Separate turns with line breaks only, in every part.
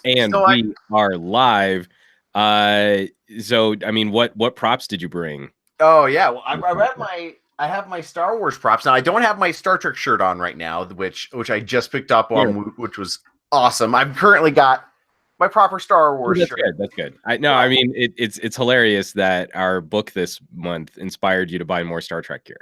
And
So
we are live. So I mean, what props did you bring?
Oh yeah, well, I have my Star Wars props now. I don't have my Star Trek shirt on right now, which I just picked up on, which was awesome. I've currently got my proper Star Wars
that's
shirt.
good. That's good. I mean, it's hilarious that our book this month inspired you to buy more Star Trek gear.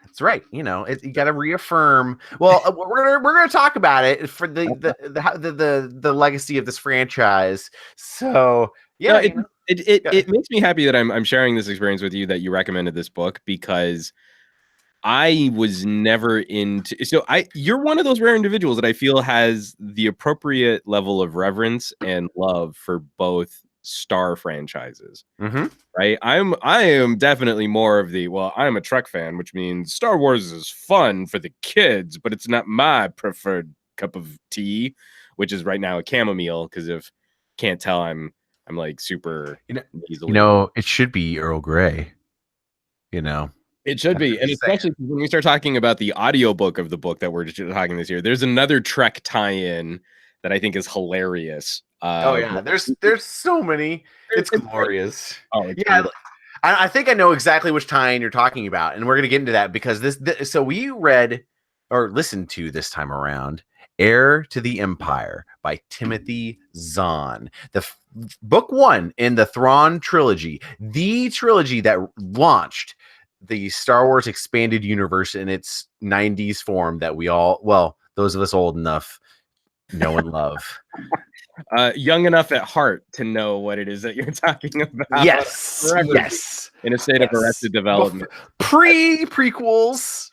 That's right. You know, you got to reaffirm. Well, we're gonna talk about it for the legacy of this franchise. So yeah,
no, it makes me happy that I'm sharing this experience with you, that you recommended this book, because I was never into. So you're one of those rare individuals that I feel has the appropriate level of reverence and love for both Star franchises.
Mm-hmm.
Right? I am definitely more of the, well, I'm a Trek fan, which means Star Wars is fun for the kids, but it's not my preferred cup of tea, which is right now a chamomile, because if can't tell, I'm like super easily.
It should be Earl Grey.
It should be. And especially when we start talking about the audiobook of the book that we're talking this year, there's another Trek tie-in that I think is hilarious.
Oh yeah, there's so many. It's glorious.
Oh
yeah, I think I know exactly which tie-in you're talking about, and we're gonna get into that because so we read or listened to this time around Heir to the Empire by Timothy Zahn, the book one in the Thrawn trilogy, the trilogy that launched the Star Wars expanded universe in its 90s form that we all, well, those of us old enough know and love.
Young enough at heart to know what it is that you're talking about.
Yes.
In a state of arrested development.
Prequels.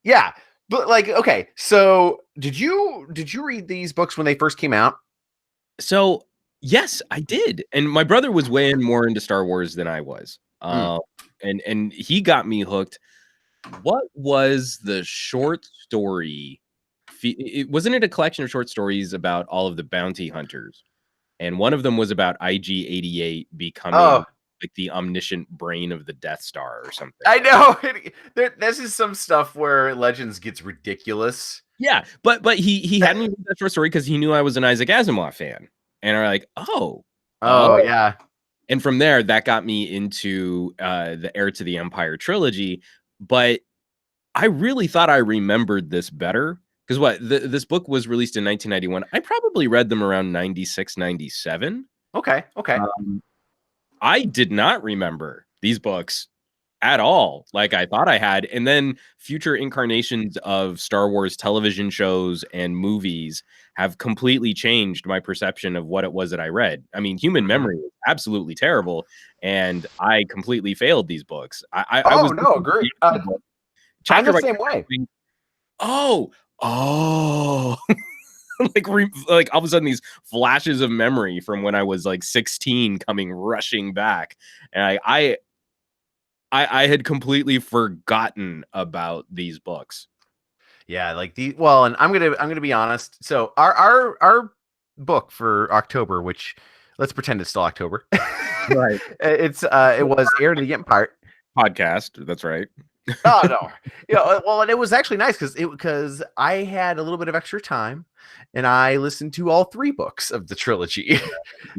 Yeah. But like, okay, so did you read these books when they first came out?
So yes, I did. And my brother was way more into Star Wars than I was. And he got me hooked. What was the short story? Wasn't it a collection of short stories about all of the bounty hunters? And one of them was about IG-88 becoming like the omniscient brain of the Death Star or something.
I know. This is some stuff where Legends gets ridiculous.
Yeah, but he had me read that short story because he knew I was an Isaac Asimov fan. And I'm like, oh,
yeah.
And from there, that got me into the Heir to the Empire trilogy. But I really thought I remembered this better. Because this book was released in 1991. I probably read them around 96, 97.
Okay.
I did not remember these books at all, like I thought I had. And then future incarnations of Star Wars television shows and movies have completely changed my perception of what it was that I read. I mean, human memory is absolutely terrible, and I completely failed these books. I was
agree. I'm the same way.
like all of a sudden these flashes of memory from when I was like 16 coming rushing back, and I had completely forgotten about these books.
Yeah, like and I'm gonna be honest. So our book for October, which let's pretend it's still October,
right?
It was Heir to the Empire
podcast. That's right.
Oh no, well, and it was actually nice because I had a little bit of extra time, and I listened to all 3 books of the trilogy.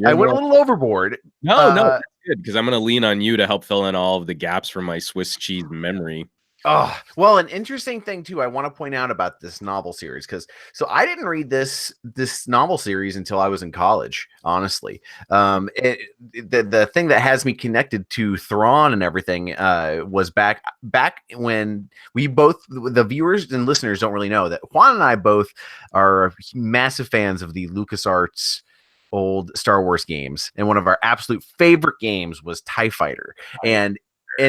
I went a little overboard.
No, that's good, because I'm going to lean on you to help fill in all of the gaps from my Swiss cheese memory.
Oh, well, an interesting thing too I want to point out about this novel series, so I didn't read this novel series until I was in college, honestly. The thing that has me connected to Thrawn and everything was back when we both, the viewers and listeners don't really know that Juan and I both are massive fans of the LucasArts old Star Wars games, and one of our absolute favorite games was TIE Fighter. And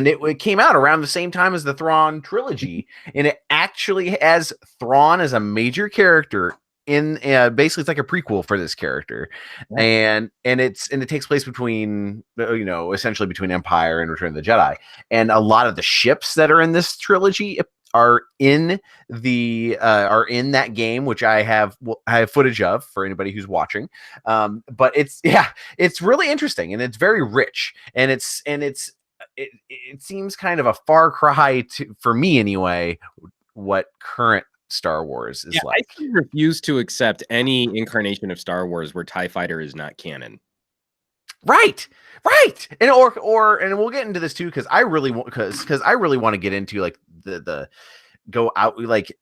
it came out around the same time as the Thrawn trilogy, and it actually has Thrawn as a major character in basically it's like a prequel for this character, and it takes place between essentially between Empire and Return of the Jedi, and a lot of the ships that are in this trilogy are in that game, which I have footage of for anybody who's watching. But it's really interesting, and it's very rich, and it seems kind of a far cry for me anyway, what current Star Wars is
Yeah, I
like.
still refuse to accept any incarnation of Star Wars where TIE Fighter is not canon.
Right. And and we'll get into this too, because I really want to get into like the go out, like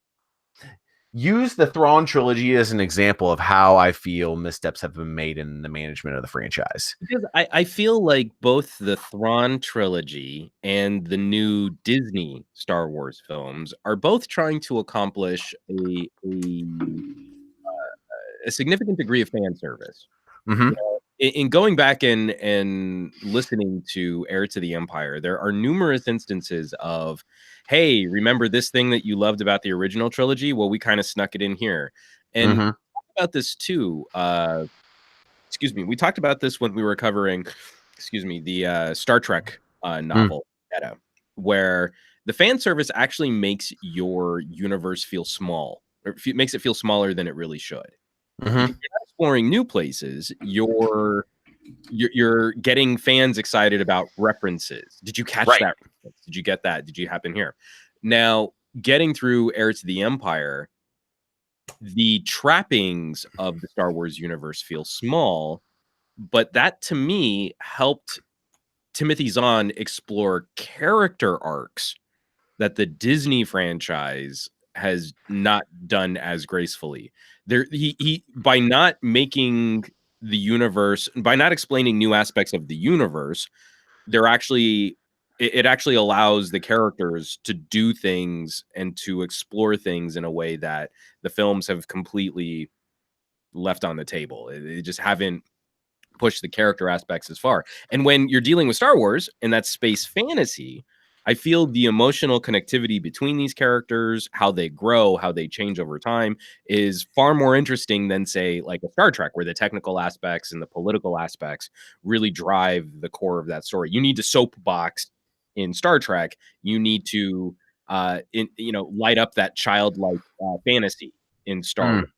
use the Thrawn trilogy as an example of how I feel missteps have been made in the management of the franchise.
Because I feel like both the Thrawn trilogy and the new Disney Star Wars films are both trying to accomplish a significant degree of fan service.
Mm-hmm.
You know, in going back and listening to Heir to the Empire, there are numerous instances of, hey, remember this thing that you loved about the original trilogy? Well, we kind of snuck it in here. And
Mm-hmm.
we talked about this too. Excuse me. We talked about this when we were covering, the Star Trek novel, Meta, where the fan service actually makes your universe feel small, or makes it feel smaller than it really should.
Mm-hmm.
Because you're not exploring new places, you're getting fans excited about references. Did you catch
Right.
that reference? Did you get that? Did you happen here? Now, getting through Heir to the Empire, the trappings of the Star Wars universe feel small, but that to me helped Timothy Zahn explore character arcs that the Disney franchise has not done as gracefully. He by not making the universe, by not explaining new aspects of the universe, it actually allows the characters to do things and to explore things in a way that the films have completely left on the table. They just haven't push the character aspects as far. And when you're dealing with Star Wars and that's space fantasy, I feel the emotional connectivity between these characters, how they grow, how they change over time, is far more interesting than, say, like a Star Trek, where the technical aspects and the political aspects really drive the core of that story. You need to soapbox in Star Trek. You need to, light up that childlike fantasy in Star Wars.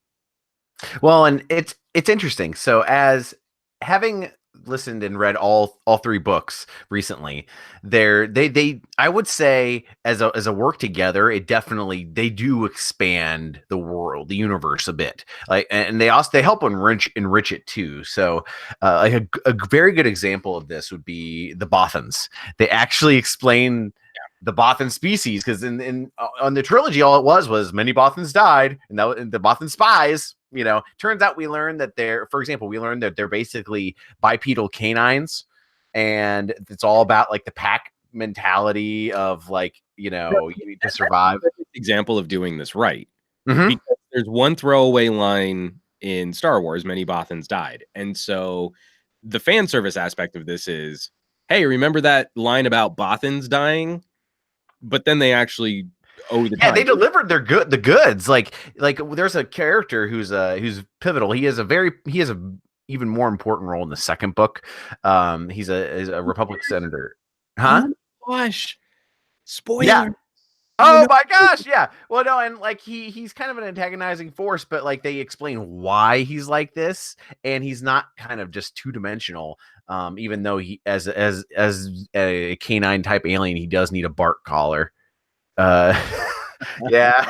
Well, and it's interesting. So as having listened and read all three books recently, they I would say as a work together, it definitely they do expand the world, the universe a bit. Like, and they help enrich it too. So like a very good example of this would be the Bothans. They actually explain the Bothan species, because in on the trilogy, all it was many Bothans died, and the Bothan spies. Turns out we learned that we learned that they're basically bipedal canines, and it's all about like the pack mentality of like, you need to survive.
Example of doing this right.
Mm-hmm.
Because there's one throwaway line in Star Wars, many Bothans died. And so the fan service aspect of this is, hey, remember that line about Bothans dying? But then they actually
They delivered the goods. Like there's a character who's pivotal. He has a even more important role in the second book. He's a Republic senator. Huh?
Oh my gosh. Spoiler.
Yeah. Oh my gosh, yeah. Well, no, and like he's kind of an antagonizing force, but like they explain why he's like this, and he's not kind of just two-dimensional. Even though he as a canine type alien, he does need a bark collar. Yeah,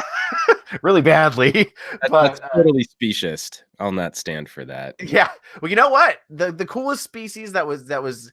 really badly.
That's totally specious. I'll not stand for that.
Yeah. Well, you know what? The coolest species that was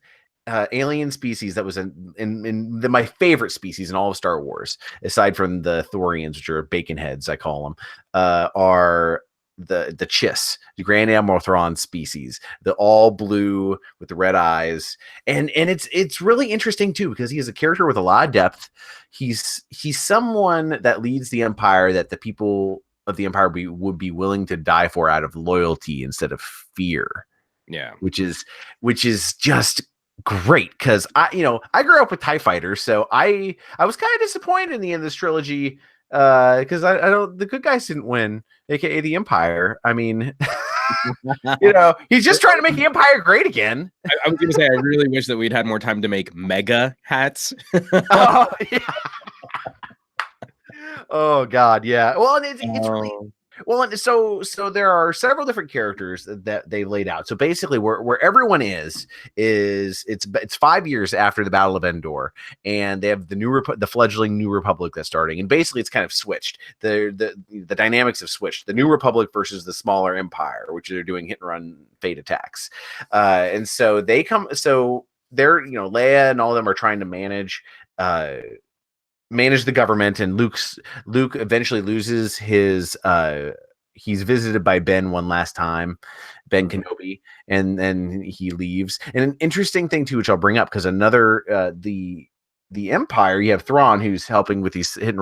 alien species that was in my favorite species in all of Star Wars, aside from the Thorians, which are bacon heads, I call them, are the Chiss, the Grand Admiral Thrawn species, the all blue with the red eyes, and it's really interesting too, because he is a character with a lot of depth. He's someone that leads the Empire that the people of the Empire would be willing to die for out of loyalty instead of fear.
Yeah,
which is just great, because I grew up with TIE fighters, so I was kind of disappointed in the end of this trilogy, because I don't the good guys didn't win, aka the Empire. I mean, he's just trying to make the Empire great again.
I was gonna say, I really wish that we'd had more time to make mega hats.
Oh, yeah. Oh God, yeah. Well, and it's really Well, and so there are several different characters that they laid out. So basically, where everyone is it's 5 years after the Battle of Endor, and they have the fledgling New Republic that's starting, and basically it's kind of switched. The dynamics have switched. The New Republic versus the smaller Empire, which they're doing hit and run fate attacks, and so they come. So they're Leia and all of them are trying to manage the government, and Luke eventually loses his he's visited by Ben one last time, Ben Kenobi, and then he leaves. And an interesting thing too, which I'll bring up, because another the Empire, you have Thrawn who's helping with these hit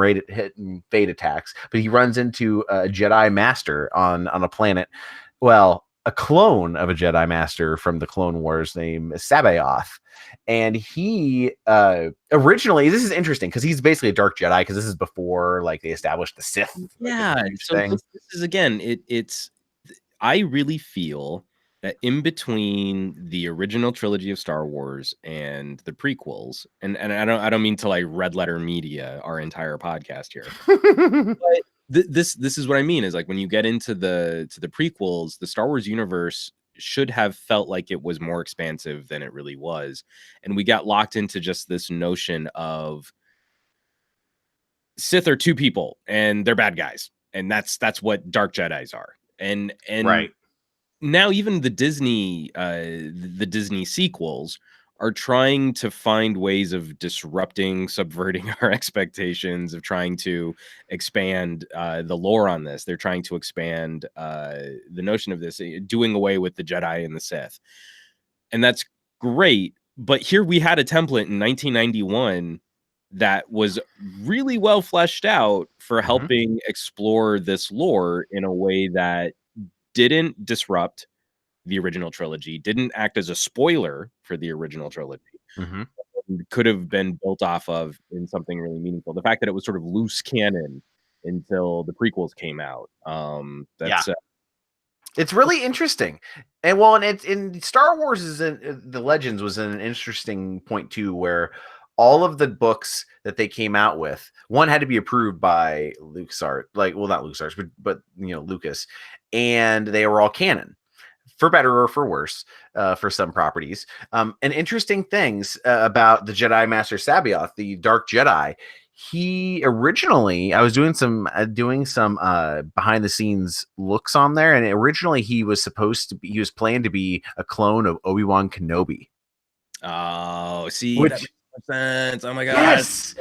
and fate attacks, but he runs into a Jedi Master on a planet, well, a clone of a Jedi Master from the Clone Wars named Sabaoth. And he originally, this is interesting because he's basically a dark Jedi, because this is before like they established the Sith.
Yeah. So this is again, it's I really feel that in between the original trilogy of Star Wars and the prequels, and I don't mean to like red letter media our entire podcast here, but this is what I mean is like when you get into the prequels, the Star Wars universe should have felt like it was more expansive than it really was, and we got locked into just this notion of Sith are two people and they're bad guys, and that's what dark Jedis are, and
Right.
now even the Disney sequels are trying to find ways of disrupting, subverting our expectations, of trying to expand the lore on this. They're trying to expand the notion of this, doing away with the Jedi and the Sith. And that's great. But here we had a template in 1991 that was really well fleshed out for helping explore this lore in a way that didn't disrupt the original trilogy, didn't act as a spoiler for the original trilogy, could have been built off of in something really meaningful. The fact that it was sort of loose canon until the prequels came out. That's
it's really interesting. And well, and it's in Star Wars the Legends was an interesting point too, where all of the books that they came out with, one had to be approved by LucasArts, like, well, not LucasArts, but Lucas, and they were all canon, for better or for worse, for some properties. And interesting things about the Jedi Master Sabaoth, the Dark Jedi. He originally, I was doing some behind the scenes looks on there, and originally he was planned to be a clone of Obi-Wan Kenobi.
Oh, see, that makes sense. Oh my god,
yes,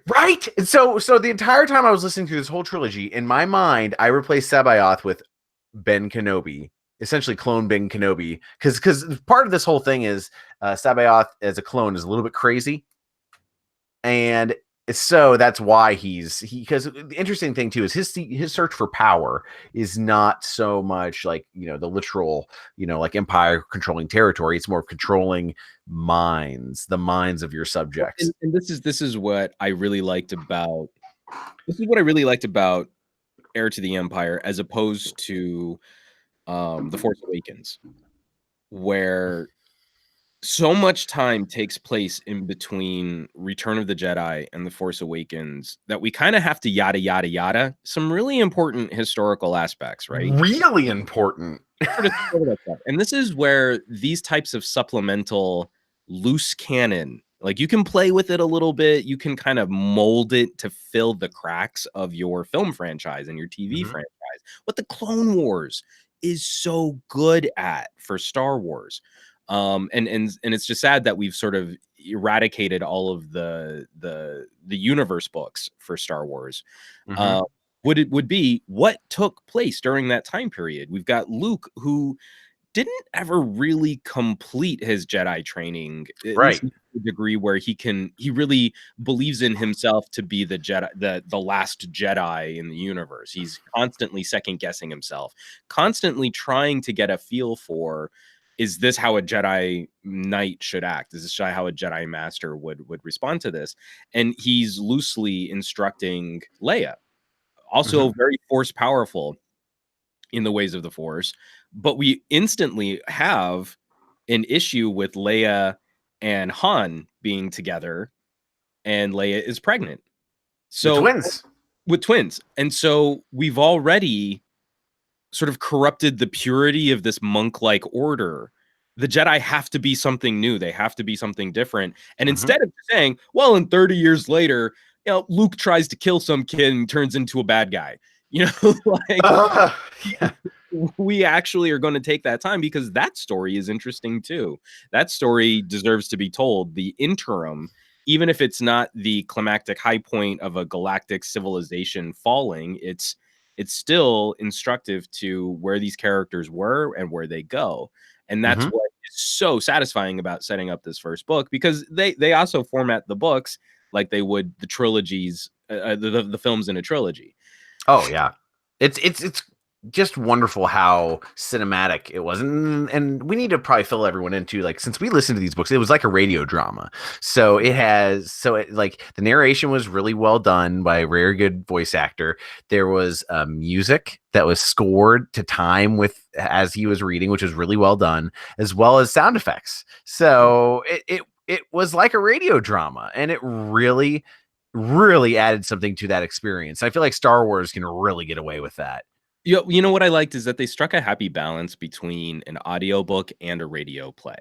right. And so the entire time I was listening to this whole trilogy, in my mind, I replaced Sabaoth with Ben Kenobi, essentially clone Ben Kenobi, because part of this whole thing is Sabaoth as a clone is a little bit crazy, and so that's why because the interesting thing too is his search for power is not so much like the literal like empire controlling territory. It's more controlling the minds of your subjects.
And this is what I really liked about Heir to the Empire, as opposed to The Force Awakens, where so much time takes place in between Return of the Jedi and The Force Awakens that we kind of have to yada yada yada some really important historical aspects, right?
Really important.
And this is where these types of supplemental loose canon, like, you can play with it a little bit, you can kind of mold it to fill the cracks of your film franchise and your TV franchise. What the Clone Wars is so good at for Star Wars. And it's just sad that we've sort of eradicated all of the universe books for Star Wars. Would be what took place during that time period. We've got Luke, who didn't ever really complete his Jedi training,
right,
to the degree where he really believes in himself to be the Jedi, the last Jedi in the universe. He's constantly second guessing himself, constantly trying to get a feel for, is this how a Jedi Knight should act? Is this how a Jedi Master would respond to this? And he's loosely instructing Leia, also very force powerful in the ways of the Force. But we instantly have an issue with Leia and Han being together, and Leia is pregnant. So
the twins.
with twins. And so we've already sort of corrupted the purity of this monk-like order. The Jedi have to be something new. They have to be something different. And instead of saying, well, in 30 years later, Luke tries to kill some kid and turns into a bad guy.
Yeah.
We actually are going to take that time because that story is interesting too. That story deserves to be told. The interim, even if it's not the climactic high point of a galactic civilization falling, it's still instructive to where these characters were and where they go. And that's what is so satisfying about setting up this first book, because they also format the books like they would the trilogies, the films in a trilogy.
Oh yeah, it's just wonderful how cinematic it was, and we need to probably fill everyone in too. Like, since we listened to these books, it was like a radio drama. So like the narration was really well done by a very good voice actor. There was music that was scored to time with as he was reading, which was really well done, as well as sound effects. So it was like a radio drama, and it really added something to that experience. I feel like Star Wars can really get away with that.
You know what I liked is that they struck a happy balance between an audiobook and a radio play.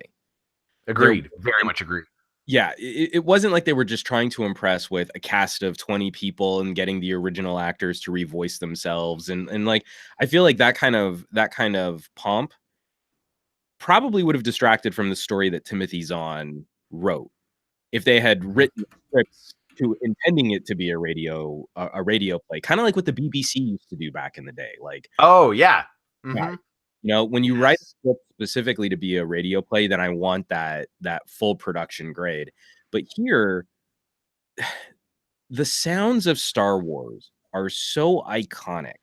Agreed. Very much agreed.
Yeah, it wasn't like they were just trying to impress with a cast of 20 people and getting the original actors to revoice themselves. And like, I feel like that kind of pomp probably would have distracted from the story that Timothy Zahn wrote if they had written scripts to intending it to be a radio play, kind of like what the BBC used to do back in the day. Like,
oh yeah,
when you write a script specifically to be a radio play, then I want that full production grade. But here, the sounds of Star Wars are so iconic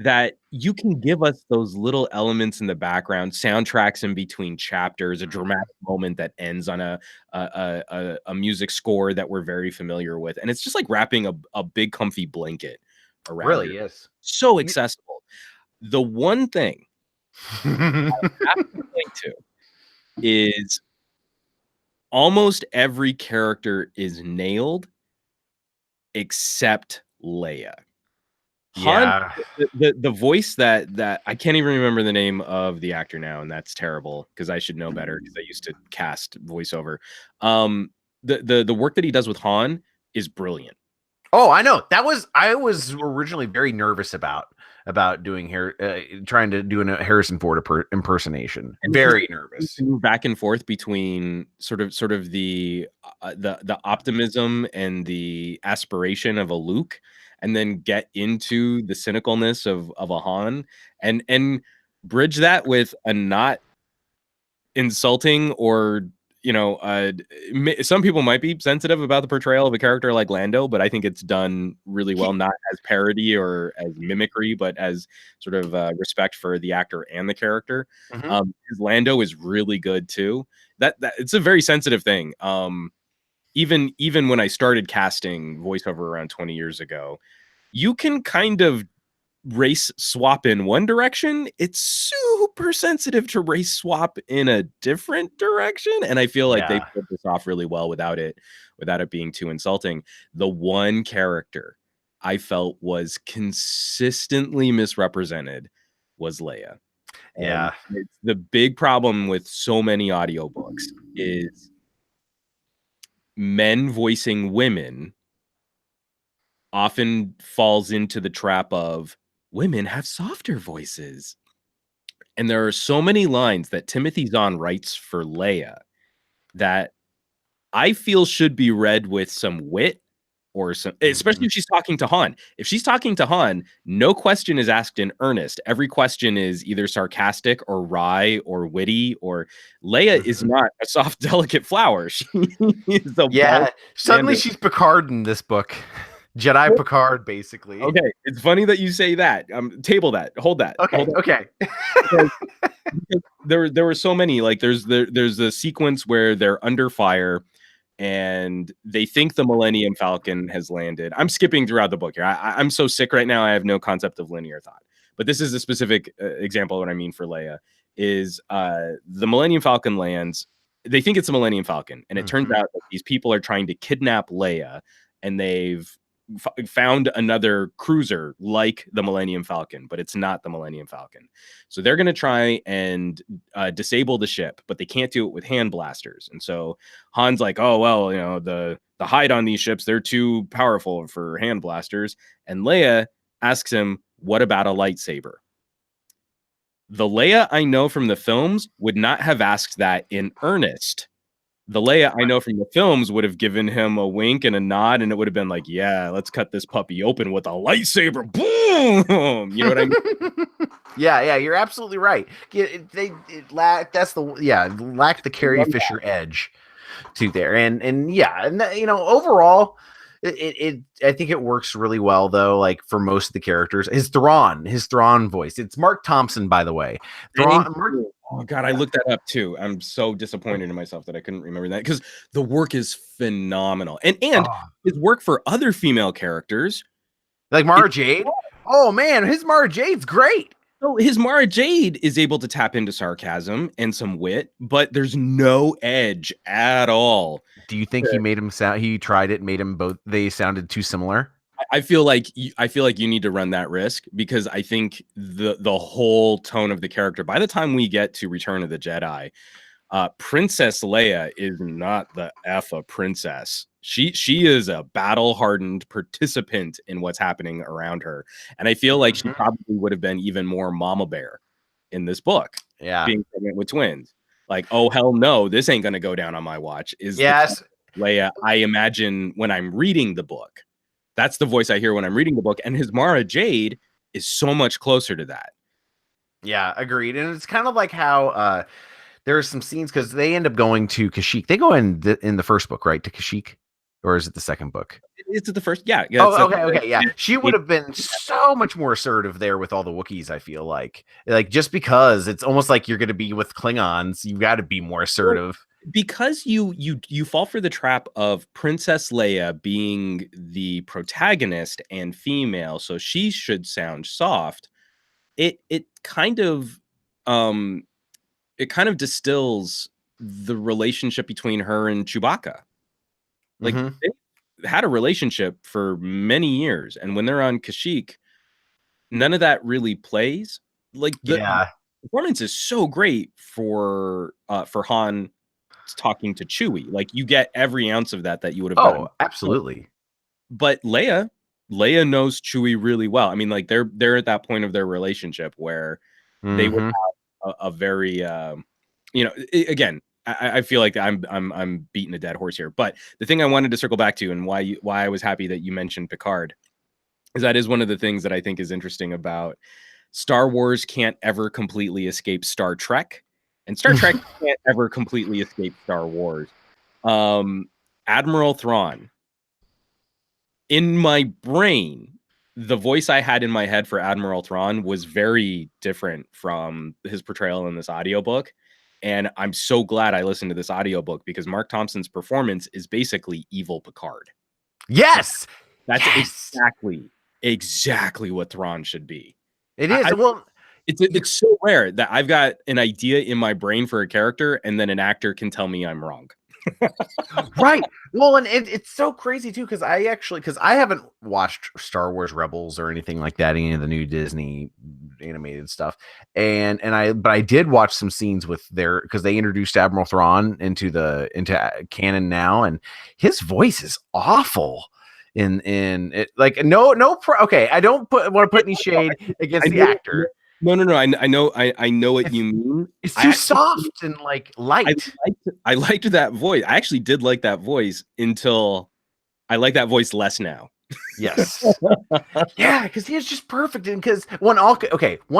that you can give us those little elements in the background, soundtracks in between chapters, a dramatic moment that ends on a music score that we're very familiar with. And it's just like wrapping a big comfy blanket around.
Really is.
So accessible. The one thing I have to point to is almost every character is nailed except Leia.
Yeah.
The voice that I can't even remember the name of the actor now, and that's terrible because I should know better because I used to cast voiceover. The work that he does with Han is brilliant.
Oh, I know. I was originally very nervous about doing trying to do a Harrison Ford impersonation. And very nervous.
Move back and forth between sort of the optimism and the aspiration of a Luke, and then get into the cynicalness of a Han, and bridge that with a not insulting or some people might be sensitive about the portrayal of a character like Lando, but I think it's done really well, not as parody or as mimicry, but as sort of respect for the actor and the character. His Lando is really good too. That it's a very sensitive thing. Even when I started casting voiceover around 20 years ago, you can kind of race swap in one direction. It's super sensitive to race swap in a different direction, and I feel like they pulled this off really well without it being too insulting. The one character I felt was consistently misrepresented was Leia.
Yeah.
It's the big problem with so many audiobooks is men voicing women often falls into the trap of women have softer voices. And there are so many lines that Timothy Zahn writes for Leia that I feel should be read with some wit, or some, especially if she's talking to Han. If she's talking to Han, no question is asked in earnest. Every question is either sarcastic or wry or witty. Or Leia is not a soft, delicate flower. She is a
suddenly she's Picard in this book. Jedi Picard, basically.
Okay, it's funny that you say that. Table that. Hold that.
Okay.
Because there were so many. Like there's a sequence where they're under fire, and they think the Millennium Falcon has landed. I'm skipping throughout the book here. I'm so sick right now. I have no concept of linear thought. But this is a specific example of what I mean for Leia. Is the Millennium Falcon lands. They think it's a Millennium Falcon, and it turns out that these people are trying to kidnap Leia, and they've found another cruiser like the Millennium Falcon, but it's not the Millennium Falcon. So they're going to try and disable the ship, but they can't do it with hand blasters. And so Han's like, oh, well, the hide on these ships, they're too powerful for hand blasters. And Leia asks him, what about a lightsaber? The Leia I know from the films would not have asked that in earnest. The Leia I know from the films would have given him a wink and a nod, and it would have been like, yeah, let's cut this puppy open with a lightsaber. Boom! You know what I mean?
Yeah, you're absolutely right. Lacked the Carrie Fisher edge to there. And overall, I think it works really well though, like for most of the characters. His Thrawn voice. It's Mark Thompson, by the way.
Oh God, I looked that up too. I'm so disappointed in myself that I couldn't remember that, because the work is phenomenal. And his work for other female characters.
Like Mara Jade. Oh man, his Mara Jade's great.
So his Mara Jade is able to tap into sarcasm and some wit, but there's no edge at all.
Do you think he tried it, made them both, they sounded too similar?
I feel like you need to run that risk, because I think the whole tone of the character, by the time we get to Return of the Jedi, Princess Leia is not the a princess. She is a battle-hardened participant in what's happening around her. And I feel like she probably would have been even more mama bear in this book.
Yeah.
Being pregnant with twins. Like, oh, hell no, this ain't going to go down on my watch.
Yes.
Leia, I imagine when I'm reading the book. That's the voice I hear when I'm reading the book. And his Mara Jade is so much closer to that.
Yeah, agreed. And it's kind of like how there are some scenes, because they end up going to Kashyyyk. They go in the first book, right, to Kashyyyk? Or is it the second book?
It's the first, yeah.
Okay, yeah. She would have been so much more assertive there with all the Wookiees, I feel like. Like, just because it's almost like you're going to be with Klingons, you got to be more assertive.
Because you fall for the trap of Princess Leia being the protagonist and female, so she should sound soft. It kind of distills the relationship between her and Chewbacca. Like, they had a relationship for many years, and when they're on Kashyyyk, none of that really plays. Like, the performance is so great for Han talking to Chewie. Like, you get every ounce of that you would have gotten.
Oh, absolutely.
But Leia knows Chewie really well. I mean, like, they're at that point of their relationship where they would have a very again, I feel like I'm beating a dead horse here. But the thing I wanted to circle back to, and why I was happy that you mentioned Picard, is that is one of the things that I think is interesting about Star Wars can't ever completely escape Star Trek. And Star Trek can't ever completely escape Star Wars. Admiral Thrawn. In my brain, the voice I had in my head for Admiral Thrawn was very different from his portrayal in this audiobook. And I'm so glad I listened to this audiobook, because Mark Thompson's performance is basically evil Picard.
Yes!
That's exactly what Thrawn should be.
It is.
It's so rare that I've got an idea in my brain for a character, and then an actor can tell me I'm wrong.
Right. Well, and it's so crazy too, because I haven't watched Star Wars Rebels or anything like that, any of the new Disney animated stuff, but I did watch some scenes with because they introduced Admiral Thrawn into canon now, and his voice is awful. In it, like, okay, I don't want to put any shade against the actor.
No. I know what you mean.
It's too soft and like light.
I liked that voice. I actually did like that voice until I like that voice less now.
Yes. Yeah, because he is just perfect. And because one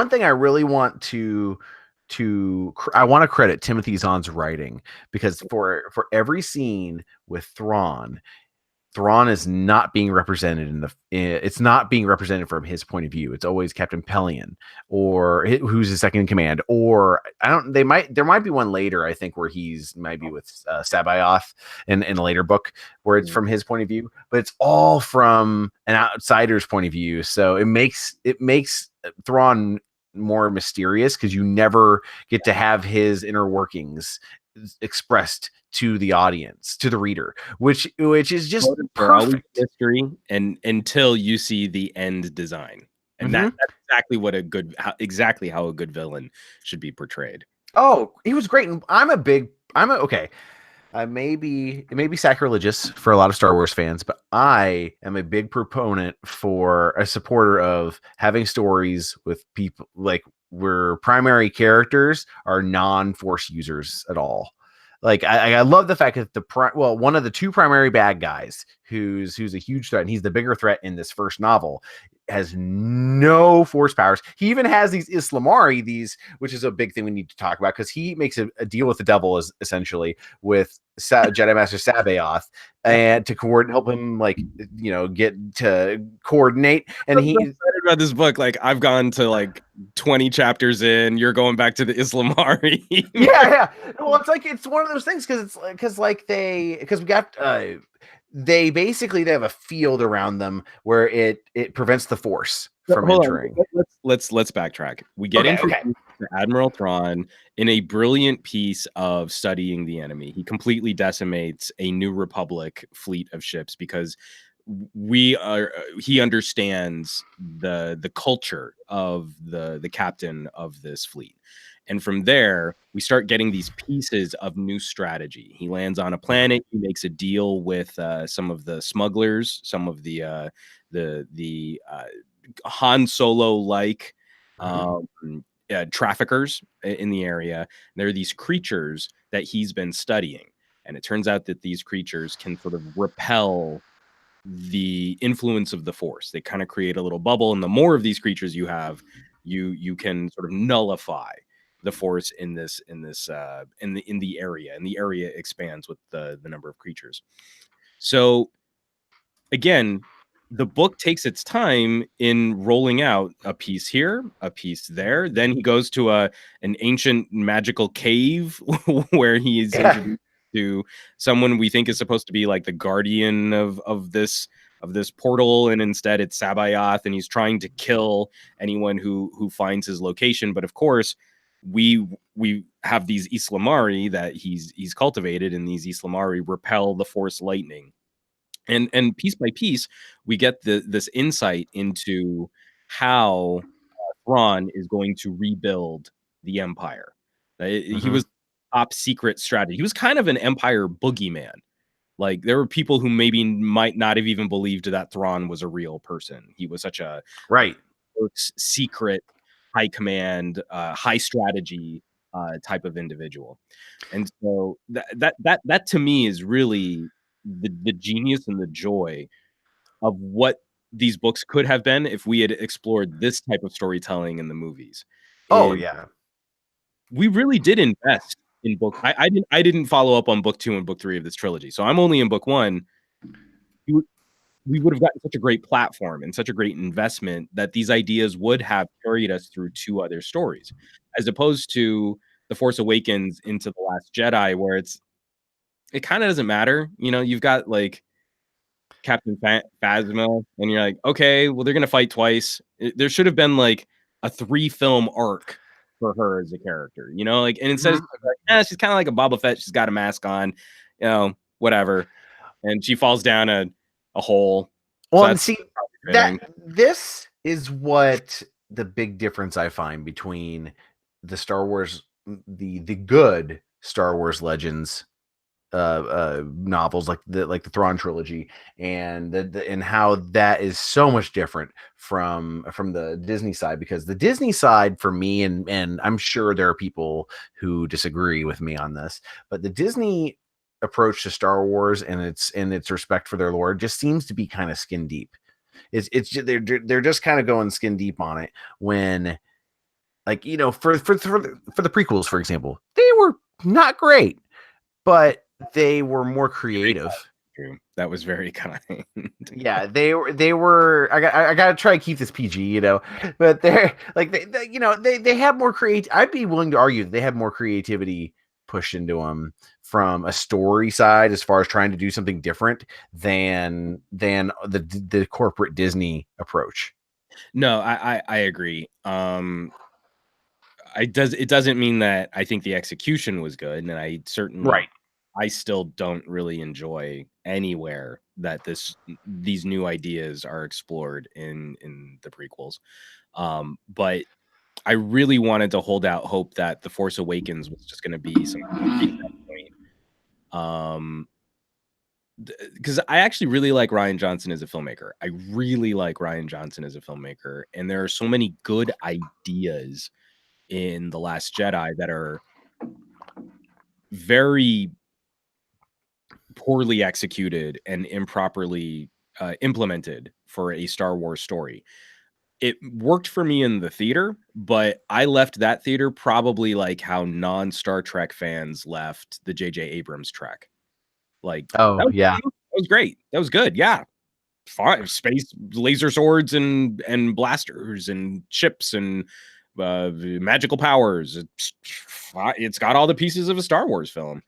thing I really want I want to credit Timothy Zahn's writing, because for every scene with Thrawn is not being represented it's not being represented from his point of view. It's always Captain Pelion, or who's his second in command, or there might be one later, I think, where might be with Sabayoth in a later book where it's from his point of view, but it's all from an outsider's point of view. So it makes Thrawn more mysterious, because you never get to have his inner workings expressed to the audience, to the reader, which is just
They're always
perfect.
mystery, and until you see the end design, and that's exactly what exactly how a good villain should be portrayed.
Oh, he was great. And okay. It may be sacrilegious for a lot of Star Wars fans, but I am a big proponent for a supporter of having stories with people like where primary characters are non-force users at all. Like I love the fact that one of the two primary bad guys who's a huge threat, and he's the bigger threat in this first novel, has no force powers. He even has these Islamari, which is a big thing we need to talk about, because he makes a deal with the devil, essentially, with Jedi Master Sabaoth, and to help him, like, get to coordinate. And
I'm so excited about this book. Like, I've gone to like 20 chapters in. You're going back to the Islamari.
yeah. Well, it's one of those things, because we got they have a field around them where it prevents the force from entering.
Let's backtrack. We get introduced to Admiral Thrawn in a brilliant piece of studying the enemy. He completely decimates a New Republic fleet of ships because he understands the culture of the captain of this fleet. And from there, we start getting these pieces of new strategy. He lands on a planet. He makes a deal with some of the smugglers, some of the Han Solo-like traffickers in the area. There are these creatures that he's been studying. And it turns out that these creatures can sort of repel the influence of the Force. They kind of create a little bubble. And the more of these creatures you have, you can sort of nullify the Force in the area, and the area expands with the number of creatures. So again, the book takes its time in rolling out a piece here, a piece there. Then he goes to an ancient magical cave where he is introduced to someone we think is supposed to be like the guardian of this portal, and instead it's Sabaoth, and he's trying to kill anyone who finds his location. But of course, we have these Islamari that he's cultivated, and these Islamari repel the Force lightning. And piece by piece, we get this insight into how Thrawn is going to rebuild the Empire. He was top secret strategy. He was kind of an Empire boogeyman. Like, there were people who maybe might not have even believed that Thrawn was a real person. He was such a secret, high command, high strategy type of individual. And so that to me is really the genius and the joy of what these books could have been if we had explored this type of storytelling in the movies. We really did invest in book. I didn't follow up on book 2 and book 3 of this trilogy, so I'm only in book 1. We would have gotten such a great platform and such a great investment that these ideas would have carried us through 2 other stories, as opposed to The Force Awakens into The Last Jedi, where it kind of doesn't matter. You've got like Captain Phasma, and you're like, okay, well, they're gonna fight twice. There should have been like a 3-film arc for her as a character, and instead of she's kind of like a Boba Fett. She's got a mask on, whatever, and she falls down a hole.
Well, and see, this is what the big difference I find between the Star Wars, the good Star Wars Legends novels, like the Thrawn trilogy, and and how that is so much different from the Disney side. Because the Disney side, for me, and I'm sure there are people who disagree with me on this, but the Disney approach to Star Wars and its respect for their lore just seems to be kind of skin deep. They're just kind of going skin deep on it, when, like, for the prequels, for example, they were not great, but they were more creative.
That was very kind.
Yeah, they were. I got to try to keep this PG, but they're like they have more creative. I'd be willing to argue that they have more creativity pushed into them from a story side, as far as trying to do something different than the corporate Disney approach.
No, I agree. it doesn't mean that I think the execution was good, and I certainly
Right.
I still don't really enjoy anywhere that these new ideas are explored in the prequels. But I really wanted to hold out hope that The Force Awakens was just going to be some reset point. Because I actually really like Rian Johnson as a filmmaker. I really like Rian Johnson as a filmmaker, and there are so many good ideas in The Last Jedi that are very poorly executed and improperly implemented for a Star Wars story. It worked for me in the theater, but I left that theater probably like how non-Star Trek fans left the J.J. Abrams Trek. Like,
Oh, yeah.
that was great. That was good. Yeah. Fine. Space laser swords and blasters and ships and magical powers. It's got all the pieces of a Star Wars film.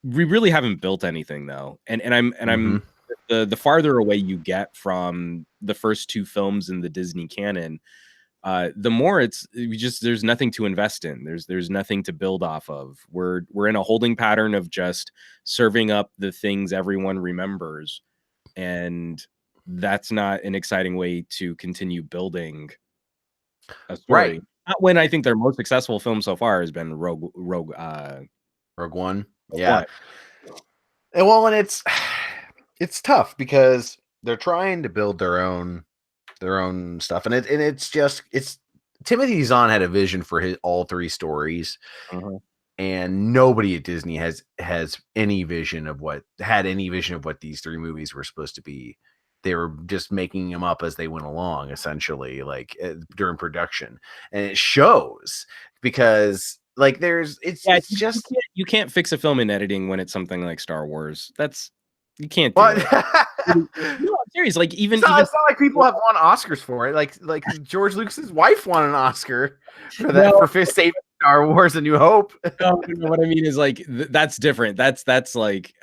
We really haven't built anything though, and I'm the farther away you get from the first two films in the Disney canon, the more there's nothing to invest in. There's nothing to build off of. We're in a holding pattern of just serving up the things everyone remembers, and that's not an exciting way to continue building a story.
Right.
Not when I think their most successful film so far has been Rogue
One. Yeah.
One.
And well, and it's tough because they're trying to build their own stuff, and it's Timothy Zahn had a vision for all three stories, and nobody at Disney has any vision of what these three movies were supposed to be. They were just making them up as they went along, essentially, like during production, and it shows because like
you can't fix a film in editing when it's something like Star Wars. You can't do it. No, I'm serious. Like
it's not like people have won Oscars for it. Like George Lucas's wife won an Oscar for that for saving Star Wars: A New Hope.
No, what I mean is like that's different. That's like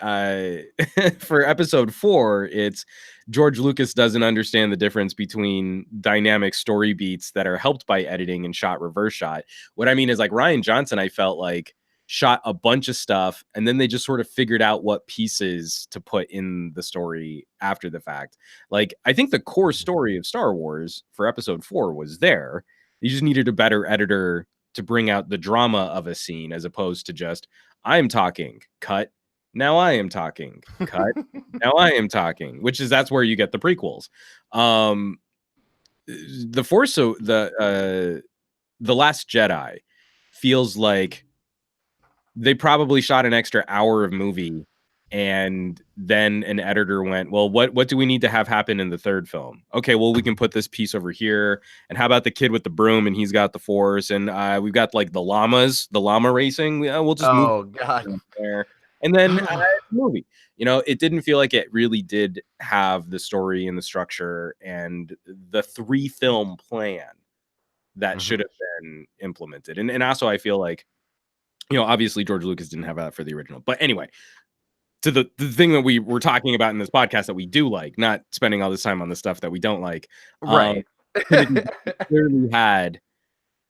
for episode 4, it's George Lucas doesn't understand the difference between dynamic story beats that are helped by editing and shot reverse shot. What I mean is like Rian Johnson, I felt like shot a bunch of stuff and then they just sort of figured out what pieces to put in the story after the fact. Like I think the core story of Star Wars for episode 4 was there. You just needed a better editor to bring out the drama of a scene as opposed to just I'm talking, cut, now I am talking, cut, now I am talking, that's where you get the prequels. The Force, so the Last Jedi feels like they probably shot an extra hour of movie and then an editor went, well, what do we need to have happen in the third film? Okay, well, we can put this piece over here. And how about the kid with the broom and he's got the Force? And we've got like the llama racing. We'll just move there. And then movie. It didn't feel like it really did have the story and the structure and the 3-film plan that should have been implemented. And also I feel like, obviously George Lucas didn't have that for the original. But anyway, to the thing that we were talking about in this podcast that we do like, not spending all this time on the stuff that we don't like.
Right.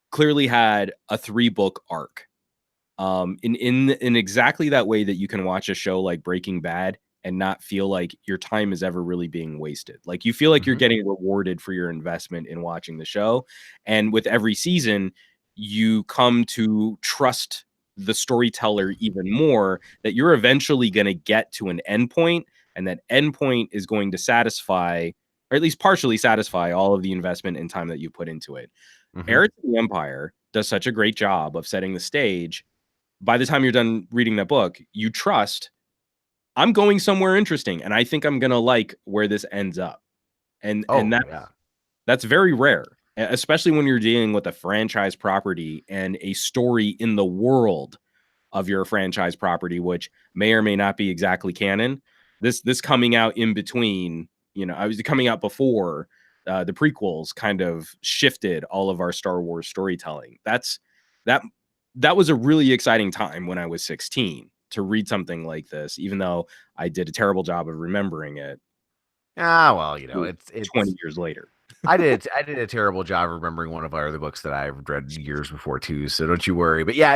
clearly had a 3-book arc. In exactly that way that you can watch a show like Breaking Bad and not feel like your time is ever really being wasted. Like you feel like you're getting rewarded for your investment in watching the show. And with every season, you come to trust the storyteller even more, that you're eventually going to get to an endpoint, and that endpoint is going to satisfy, or at least partially satisfy, all of the investment and time that you put into it. Heir to the Empire does such a great job of setting the stage. By the time you're done reading that book, you trust I'm going somewhere interesting, and I think I'm going to like where this ends up. And that's very rare, especially when you're dealing with a franchise property and a story in the world of your franchise property, which may or may not be exactly canon. This coming out in between, I was coming out before the prequels kind of shifted all of our Star Wars storytelling. That was a really exciting time when I was 16 to read something like this, even though I did a terrible job of remembering it.
Well, it's
20 years later.
I did a terrible job remembering one of our other books that I've read years before too. So don't you worry. But yeah,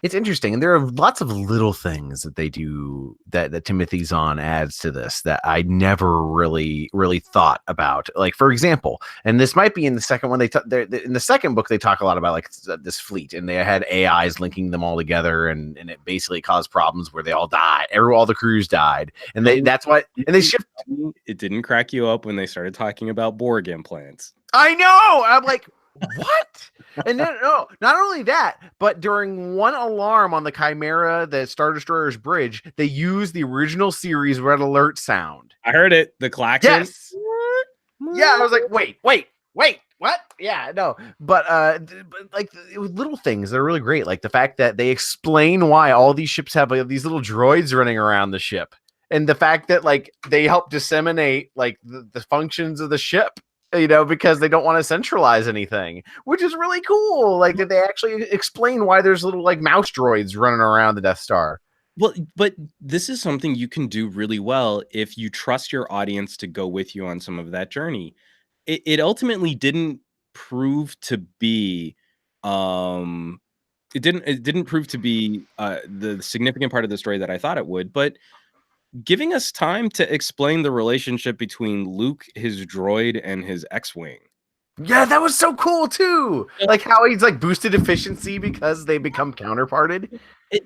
it's interesting, and there are lots of little things that they do that Timothy Zahn adds to this that I never really thought about. Like, for example, and this might be in the second one. In the second book they talk a lot about like this fleet, and they had AIs linking them all together, and it basically caused problems where they all died. All the crews died, and that's why. And they shift.
It didn't crack you up when they started talking about Borg implants.
I know. I'm like, what? And then, no, not only that, but during one alarm on the Chimera, the Star Destroyer's bridge, they used the original series red alert sound.
I heard it. The klaxon.
Yes. Yeah, I was like, wait, what? Yeah, no, but like it was little things that are really great, like the fact that they explain why all these ships have like, these little droids running around the ship, and the fact that like they help disseminate like the functions of the ship, because they don't want to centralize anything, which is really cool. Like that they actually explain why there's little like mouse droids running around the Death Star.
Well, but this is something you can do really well if you trust your audience to go with you on some of that journey. It ultimately didn't prove to be it didn't prove to be the significant part of the story that I thought it would, but giving us time to explain the relationship between Luke, his droid, and his X-Wing.
Yeah, that was so cool too. Like how he's like boosted efficiency because they become counterparted.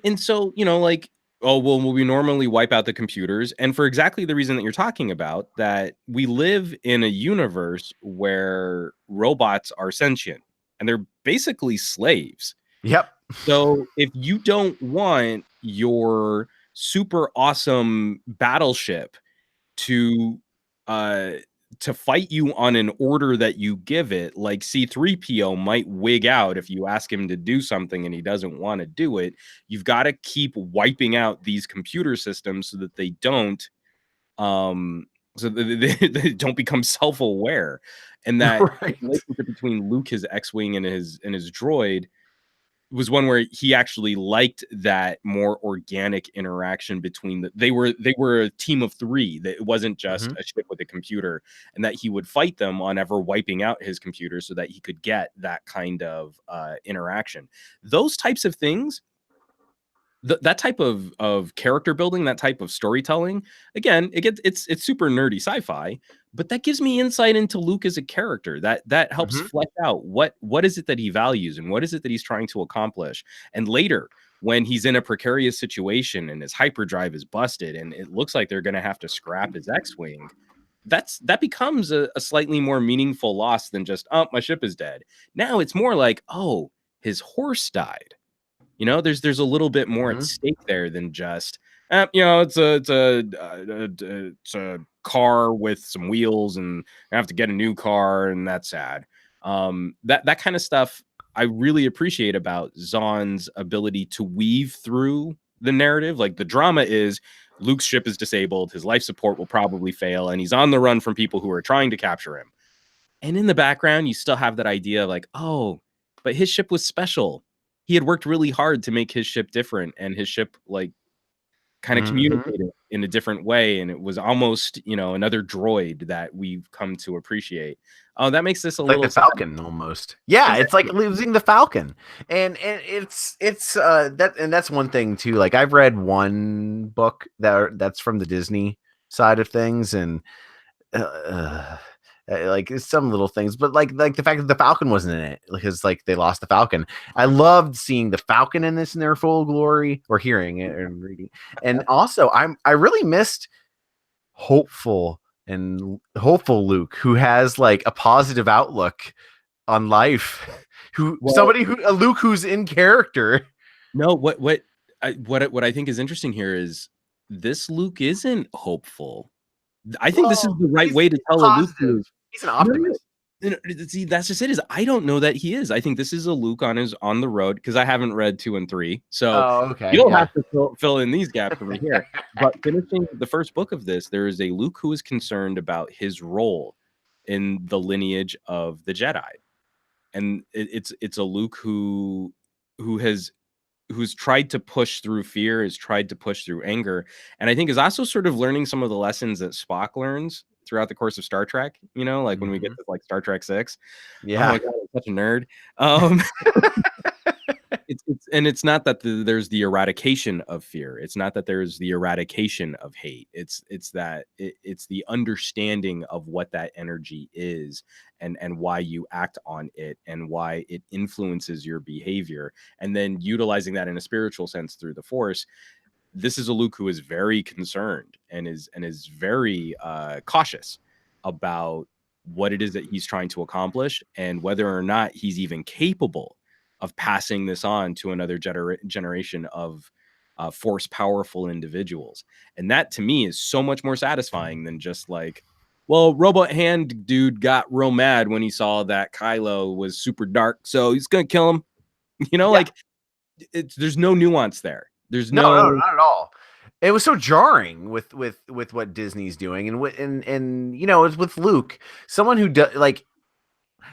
And so, like, oh, well, we normally wipe out the computers. And for exactly the reason that you're talking about, that we live in a universe where robots are sentient and they're basically slaves.
Yep.
So if you don't want your super awesome battleship to fight you on an order that you give it, like C-3PO might wig out if you ask him to do something and he doesn't want to do it, you've got to keep wiping out these computer systems so that they don't they don't become self-aware. And that
Right.
relationship between Luke, his X-Wing, and his droid was one where he actually liked that more organic interaction between they were a team of three, that it wasn't just a ship with a computer, and that he would fight them on ever wiping out his computer so that he could get that kind of interaction. Those types of things, that type of character building, that type of storytelling, again, it's super nerdy sci-fi, but that gives me insight into Luke as a character. That helps flesh out what is it that he values and what is it that he's trying to accomplish. And later, when he's in a precarious situation and his hyperdrive is busted and it looks like they're going to have to scrap his X-Wing, that becomes a slightly more meaningful loss than just, oh, my ship is dead. Now it's more like, oh, his horse died. There's a little bit more at stake there than just, it's a car with some wheels and I have to get a new car and that's sad. That kind of stuff I really appreciate about Zahn's ability to weave through the narrative. Like, the drama is Luke's ship is disabled, his life support will probably fail, and he's on the run from people who are trying to capture him. And in the background, you still have that idea of like, oh, but his ship was special. He had worked really hard to make his ship different, and his ship like kind of communicated in a different way, and it was almost, another droid that we've come to appreciate. Oh, that makes this a
like
little
the Falcon almost. Yeah, it's like losing the Falcon, and it's that's one thing too. Like, I've read one book that's from the Disney side of things, and like some little things, but like the fact that the Falcon wasn't in it because like they lost the Falcon. I loved seeing the Falcon in this in their full glory, or hearing it and reading. And also I really missed hopeful Luke, who has like a positive outlook on life, a Luke who's in character.
No, what I think is interesting here is this Luke isn't hopeful. I think this is the right way to tell a Luke who is.
He's an optimist.
See, that's just it. Is I don't know that he is. I think this is a Luke on the road, because I haven't read 2 and 3, so you'll have to fill in these gaps over here. But finishing the first book of this, there is a Luke who is concerned about his role in the lineage of the Jedi, and it's a Luke who's tried to push through fear, has tried to push through anger, and I think is also sort of learning some of the lessons that Spock learns throughout the course of Star Trek, like when we get to like Star Trek 6.
Yeah.
Oh my God, I'm such a nerd. Um it's not that there's the eradication of fear. It's not that there's the eradication of hate. It's that it's the understanding of what that energy is, and why you act on it, and why it influences your behavior, and then utilizing that in a spiritual sense through the Force. This is a Luke who is very concerned and is very cautious about what it is that he's trying to accomplish, and whether or not he's even capable of passing this on to another generation of Force powerful individuals. And that to me is so much more satisfying than just like, well, Robot Hand dude got real mad when he saw that Kylo was super dark, so he's gonna kill him. Like there's no nuance there. There's
no, not at all. It was so jarring with what Disney's doing, and it's with Luke, someone who does like.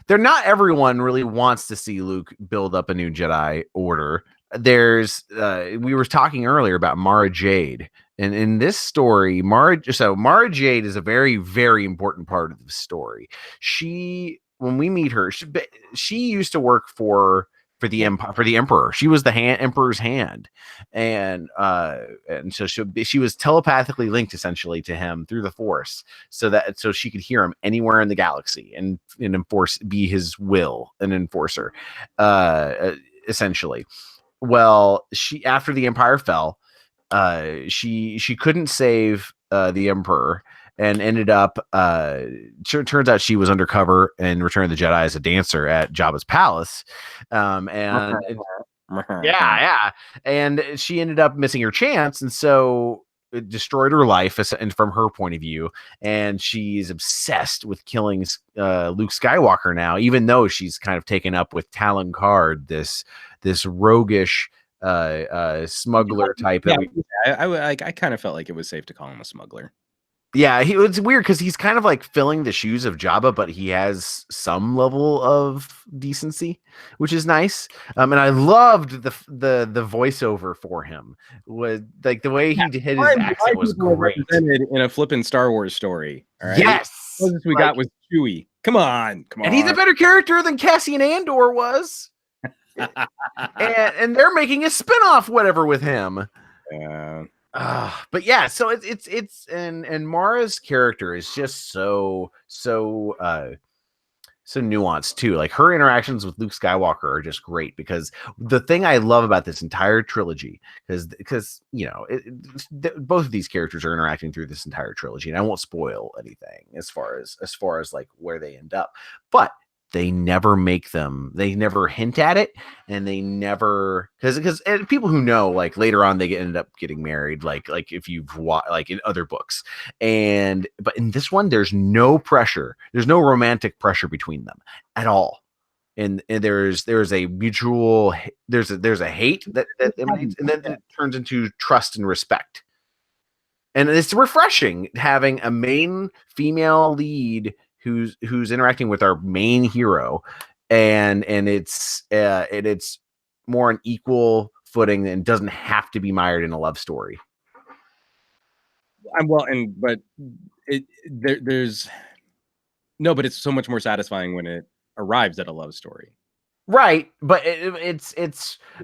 They're not everyone really wants to see Luke build up a new Jedi Order. There's we were talking earlier about Mara Jade, and in this story, Mara Jade is a very, very important part of the story. When we meet her, she used to work for the Empire, for the Emperor. She was the Emperor's hand, and so she was telepathically linked essentially to him through the Force, so she could hear him anywhere in the galaxy and be his will, an enforcer, essentially. Well, after the Empire fell, she couldn't save the Emperor, and ended up turns out she was undercover in Return of the Jedi as a dancer at Jabba's palace, and she ended up missing her chance, and so it destroyed her life, and from her point of view, and she's obsessed with killing Luke Skywalker now, even though she's kind of taken up with Talon Card, this roguish smuggler type.
I kind of felt like it was safe to call him a smuggler.
Yeah, it's weird because he's kind of like filling the shoes of Jabba, but he has some level of decency, which is nice. And I loved the voiceover for him. Was like the way he did his accent was great.
Represented in a flippin' Star Wars story. All right?
Yes,
the closest we got was Chewie. Come on.
And he's a better character than Cassian Andor was. and they're making a spinoff, whatever, with him.
Yeah.
But yeah, so it's and Mara's character is just so nuanced too. Like her interactions with Luke Skywalker are just great, because the thing I love about this entire trilogy, because both of these characters are interacting through this entire trilogy, and I won't spoil anything as far as like where they end up, but they never never hint at it, and they never, because people who know, like later on they ended up getting married, like if you've watched, like in other books, but in this one there's no pressure, there's no romantic pressure between them at all, and there's a mutual, there's a hate that emanates, and then it turns into trust and respect, and it's refreshing having a main female lead who's interacting with our main hero, and it's more an equal footing and doesn't have to be mired in a love story.
But there's no, but it's so much more satisfying when it arrives at a love story.
Right, but it's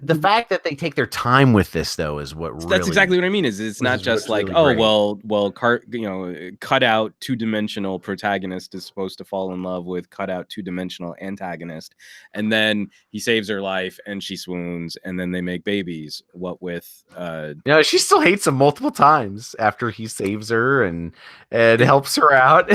the fact that they take their time with this, though, is what really,
that's exactly what I mean. It's not just like, really, cut out two-dimensional protagonist is supposed to fall in love with cut out two-dimensional antagonist, and then he saves her life and she swoons, and then they make babies. What with
she still hates him multiple times after he saves her and helps her out.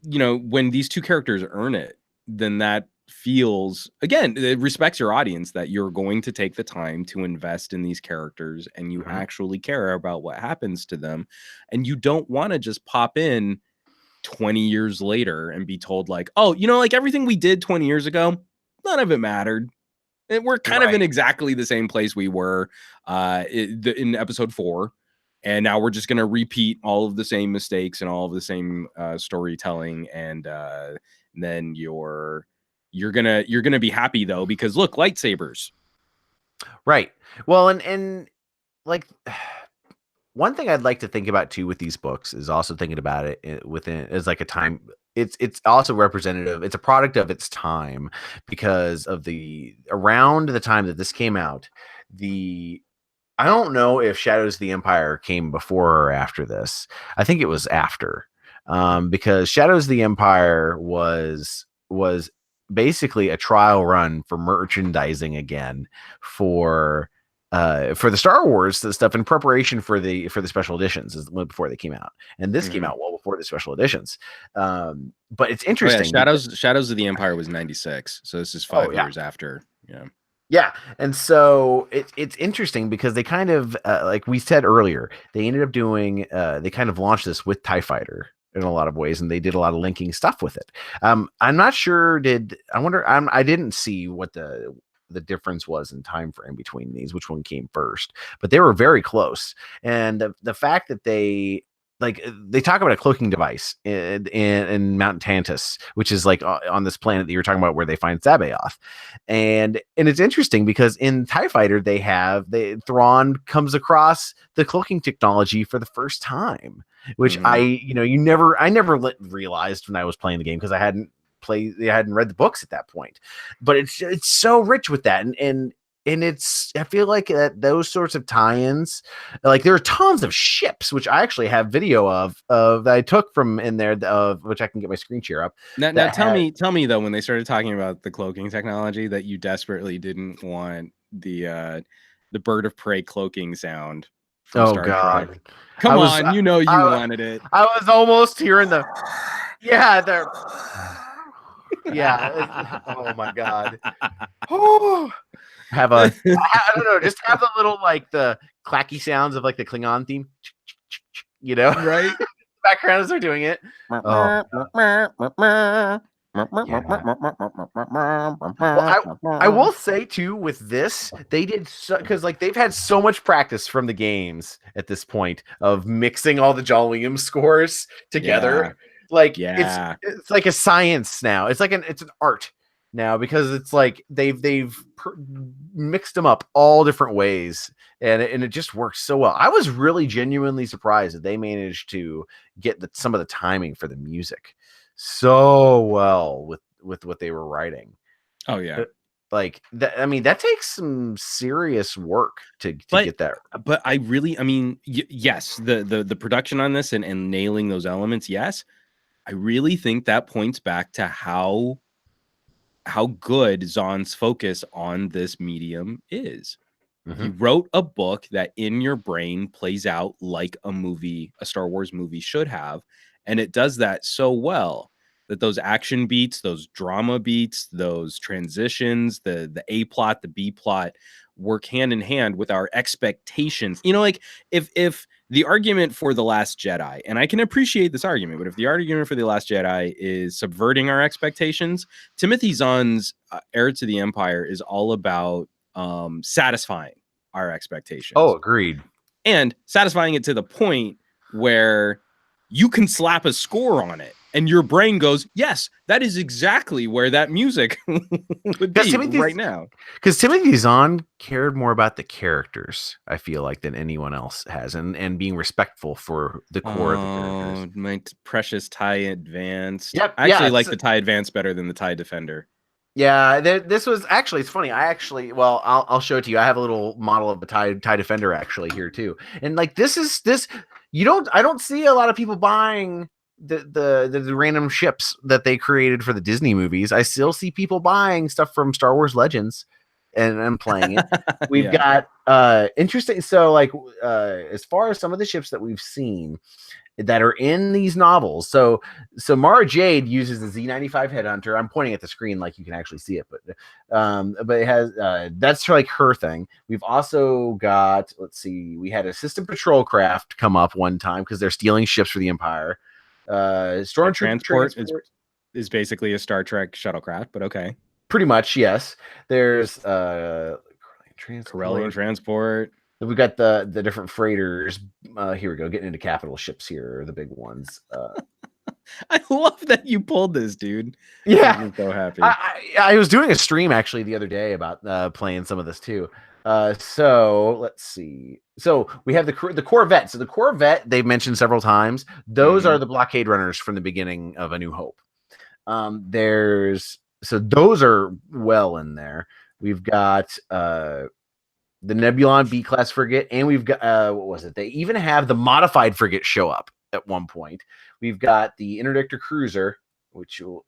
When these two characters earn it, then that feels, again, it respects your audience that you're going to take the time to invest in these characters, and you actually care about what happens to them, and you don't want to just pop in 20 years later and be told like, oh, like everything we did 20 years ago, none of it mattered. We're kind of in exactly the same place we were in episode 4, and now we're just going to repeat all of the same mistakes and all of the same storytelling, and then you're gonna be happy though, because look, lightsabers.
Right. Well, and like one thing I'd like to think about too with these books is also thinking about it within as like a time. It's also representative. It's a product of its time because of the around the time that this came out. The I don't know if Shadows of the Empire came before or after this. I think it was after, because Shadows of the Empire was basically a trial run for merchandising again for the Star Wars the stuff in preparation for the special editions before they came out, and this came out well before the special editions. But it's interesting.
Shadows of the Empire was 96, so this is 5 years after. Yeah.
Yeah, and so it's interesting because they kind of like we said earlier, they ended up doing they kind of launched this with TIE Fighter in a lot of ways, and they did a lot of linking stuff with it. I'm not sure. I didn't see what the difference was in time frame between these, which one came first, but they were very close. And the fact that they talk about a cloaking device in Mount Tantus, which is like on this planet that you're talking about where they find Sabaoth. And it's interesting because in TIE Fighter, Thrawn comes across the cloaking technology for the first time, which I never realized when I was playing the game because I hadn't read the books at that point. But it's so rich with that. And I feel like those sorts of tie-ins, like there are tons of ships, which I actually have video of that I took from in there, of which I can get my screen share up.
Now tell me though, when they started talking about the cloaking technology, that you desperately didn't want the bird of prey cloaking sound from Star Trek. Come on, you wanted it.
I was almost hearing the oh my god. I don't know, just have the little like the clacky sounds of like the Klingon theme,
right?
Background as they're doing it. Well, I will say too, with this, they did because like they've had so much practice from the games at this point of mixing all the John Williams scores together. It's like a science now. It's an art now because it's like they've mixed them up all different ways, and it just works so well. I was really genuinely surprised that they managed to get some of the timing for the music so well with what they were writing.
Oh yeah.
Like that, I mean, that takes some serious work to get that.
But yes, the production on this and nailing those elements, yes. I really think that points back to how good Zahn's focus on this medium is. He wrote a book that in your brain plays out like a Star Wars movie should have, and it does that so well that those action beats, those drama beats, those transitions, the A plot, the B plot work hand in hand with our expectations. Like if the argument for The Last Jedi, and I can appreciate this argument, but if the argument for The Last Jedi is subverting our expectations, Timothy Zahn's Heir to the Empire is all about satisfying our expectations.
Oh, agreed.
And satisfying it to the point where you can slap a score on it and your brain goes, yes, that is exactly where that music would be right now.
Because Timothy Zahn cared more about the characters, I feel like, than anyone else has, and being respectful for the core of the characters.
My precious TIE Advance.
Yep,
I actually like the TIE Advance better than the TIE Defender.
Yeah, this was actually, it's funny. I'll show it to you. I have a little model of the TIE Defender actually here too. And like I don't see a lot of people buying the random ships that they created for the Disney movies. I still see people buying stuff from Star Wars Legends and playing it. We've got interesting. So like as far as some of the ships that we've seen that are in these novels. So Mara Jade uses the Z95 Headhunter. I'm pointing at the screen like you can actually see it, but it has that's like her thing. We've also got, let's see, we had a system patrol craft come up one time because they're stealing ships for the Empire. Stormtrooper transport
is basically a Star Trek shuttlecraft, but okay.
Pretty much, yes. There's
Corellian transport.
We've got the different freighters. Here we go, getting into capital ships here, the big ones.
I love that you pulled this, dude.
Yeah,
I'm so happy.
I was doing a stream actually the other day about playing some of this too. So let's see. So we have the Corvette. So the Corvette they've mentioned several times. Those are the blockade runners from the beginning of A New Hope. Those are well in there. We've got the Nebulon B class frigate, and we've got what was it? They even have the modified frigate show up at one point. We've got the interdictor cruiser, it's escort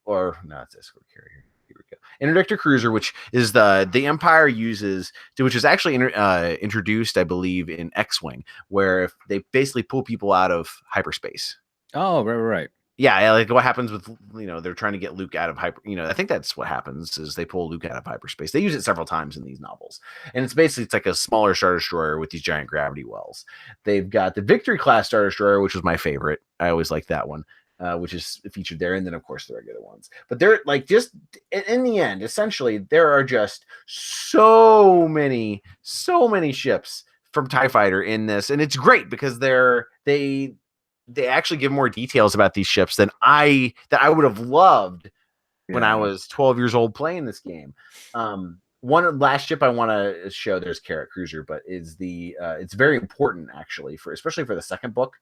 carrier. Here we go. Interdictor cruiser, which is the Empire uses, which is actually introduced, I believe, in X-Wing, where if they basically pull people out of hyperspace.
Oh, right.
Yeah, like what happens with, they're trying to get Luke out of I think that's what happens is they pull Luke out of hyperspace. They use it several times in these novels. And it's like a smaller Star Destroyer with these giant gravity wells. They've got the Victory class Star Destroyer, which was my favorite. I always like that one, which is featured there. And then, of course, the regular ones. But they're like just in the end, essentially, there are just so many ships from TIE Fighter in this. And it's great because they actually give more details about these ships than I would have loved when I was 12 years old playing this game. One last ship I want to show, there's Carrot Cruiser, but is it's very important actually especially for the second book,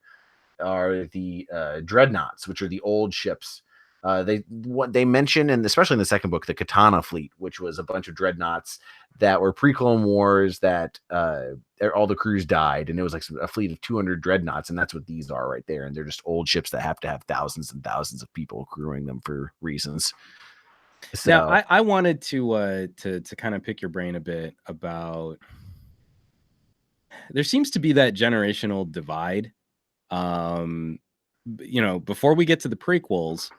are the dreadnoughts, which are the old ships. They mention, and especially in the second book, the Katana fleet, which was a bunch of dreadnoughts that were pre-Clone Wars that all the crews died, and it was like a fleet of 200 dreadnoughts, and that's what these are right there. And they're just old ships that have to have thousands and thousands of people crewing them for reasons. So,
now, I wanted to kind of pick your brain a bit about. There seems to be that generational divide. Before we get to the prequels,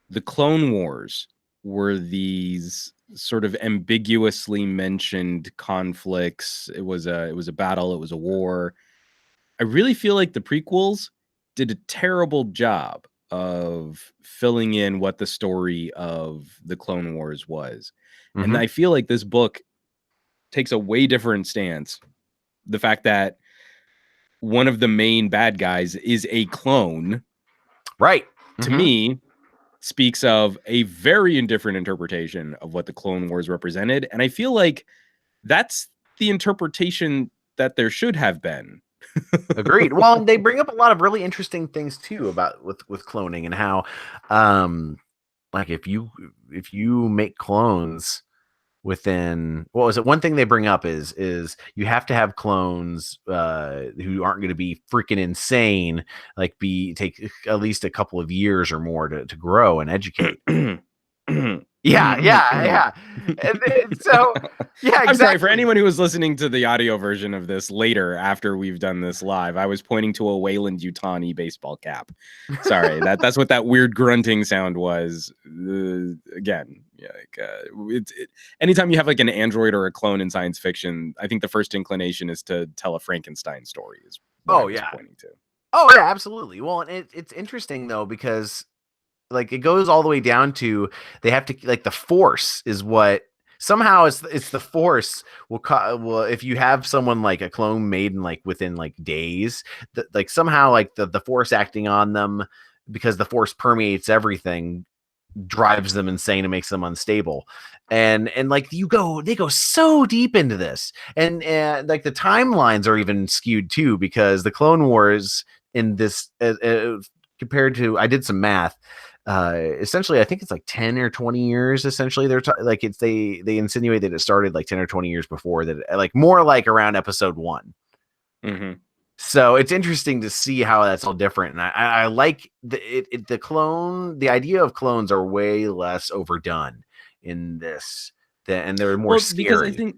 the Clone Wars were these sort of ambiguously mentioned conflicts. It was a battle. It was a war. I really feel like the prequels did a terrible job of filling in what the story of the Clone Wars was. Mm-hmm. And I feel like this book takes a way different stance. The fact that one of the main bad guys is a clone,
right?
To me, speaks of a very indifferent interpretation of what the Clone Wars represented. And I feel like that's the interpretation that there should have been.
Agreed. Well, and they bring up a lot of really interesting things too about with cloning and how, like if you make clones within, what was it? One thing they bring up is you have to have clones who aren't going to be freaking insane, like take at least a couple of years or more to grow and educate. Yeah. And so, yeah, exactly.
I'm sorry for anyone who was listening to the audio version of this later after we've done this live. I was pointing to a Wayland Yutani baseball cap. Sorry, that's what that weird grunting sound was. Again, anytime you have like an android or a clone in science fiction, I think the first inclination is to tell a Frankenstein story. Is what I was pointing to.
Oh yeah, absolutely. Well, and it's interesting though because, like, it goes all the way down to they have to, like, the Force is what somehow it's the Force will if you have someone like a clone made in like within like days, like somehow like the Force acting on them, because the Force permeates everything, drives them insane and makes them unstable. And like they go so deep into this, and like the timelines are even skewed too, because the Clone Wars in this compared to, I did some math. Essentially, I think it's like 10 or 20 years. Essentially, they insinuate that it started like 10 or 20 years before that, like more like around episode 1.
Mm-hmm.
So it's interesting to see how that's all different, and I like the idea of clones are way less overdone in this, and they're more scary.
Because I think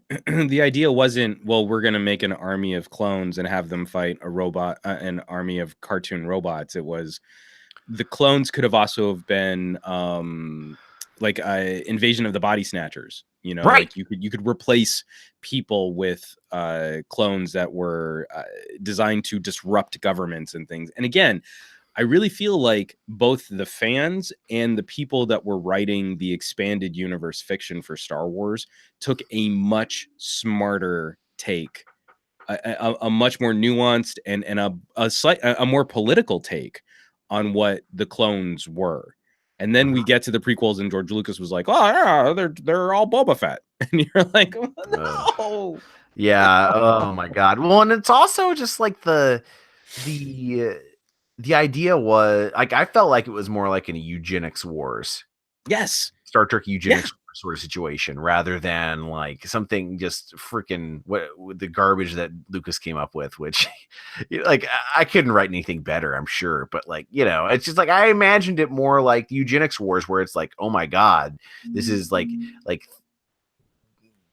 the idea wasn't, well, we're going to make an army of clones and have them fight an army of cartoon robots. It was, the clones could have also have been like Invasion of the Body Snatchers,
right?
Like you could replace people with clones that were designed to disrupt governments and things. And again, I really feel like both the fans and the people that were writing the expanded universe fiction for Star Wars took a much smarter take, a much more nuanced and a more political take on what the clones were. And then we get to the prequels and George Lucas was like, oh yeah, they're all Boba Fett. And you're like, no.
Yeah. Oh my god. Well, and it's also just like the the idea was like I felt like it was more like an eugenics wars,
Yes.
Star Trek
Yeah.
eugenics sort of situation rather than like something just freaking what the garbage that Lucas came up with, which like I couldn't write anything better, I'm sure, but like, it's just like I imagined it more like eugenics wars where it's like, oh my god, this is like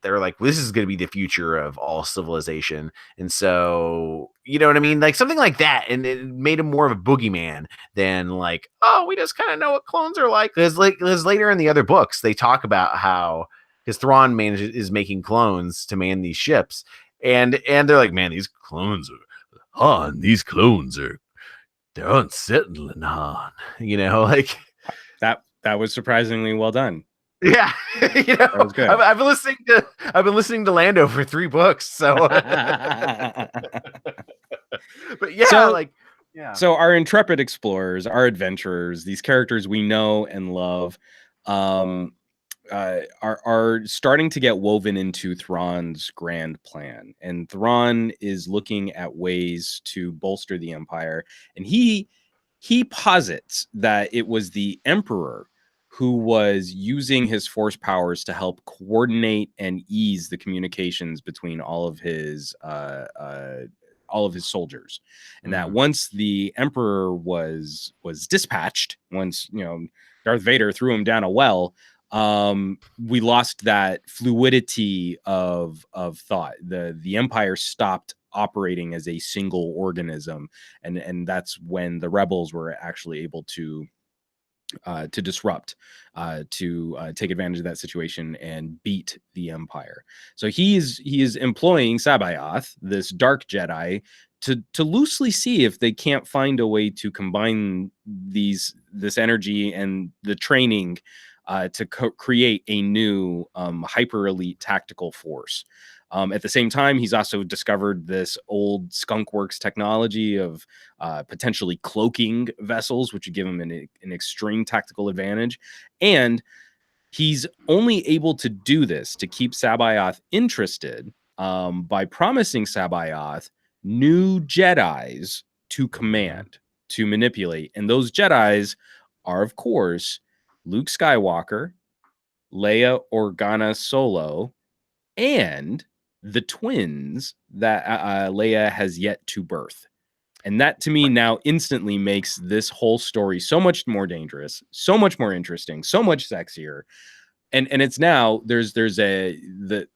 they're like, this is going to be the future of all civilization. And so, you know what I mean? Like something like that. And it made him more of a boogeyman than like, oh, we just kind of know what clones are like. Because later in the other books, they talk about how, because Thrawn is making clones to man these ships. And they're like, man, these clones are, Han, these clones are, they're unsettling, Han. Like.
That was surprisingly well done.
Yeah,
That was good.
I've been listening to Lando for 3 books, so. But yeah,
So,
yeah.
So our intrepid explorers, our adventurers, these characters we know and love, are starting to get woven into Thrawn's grand plan, and Thrawn is looking at ways to bolster the Empire, and he posits that it was the Emperor who was using his force powers to help coordinate and ease the communications between all of his soldiers, and that once the Emperor was dispatched, once Darth Vader threw him down a well, we lost that fluidity of thought. The Empire stopped operating as a single organism, and that's when the rebels were actually able to disrupt, to take advantage of that situation and beat the Empire. So he is employing Sabayoth, this dark Jedi, to loosely see if they can't find a way to combine this energy and the training to create a new hyper elite tactical force. At the same time, he's also discovered this old skunkworks technology of potentially cloaking vessels, which would give him an extreme tactical advantage. And he's only able to do this to keep Sabayoth interested by promising Sabayoth new Jedis to command, to manipulate. And those Jedis are, of course, Luke Skywalker, Leia Organa Solo, and the twins that Leia has yet to birth. And that to me now instantly makes this whole story so much more dangerous, so much more interesting, so much sexier. And it's now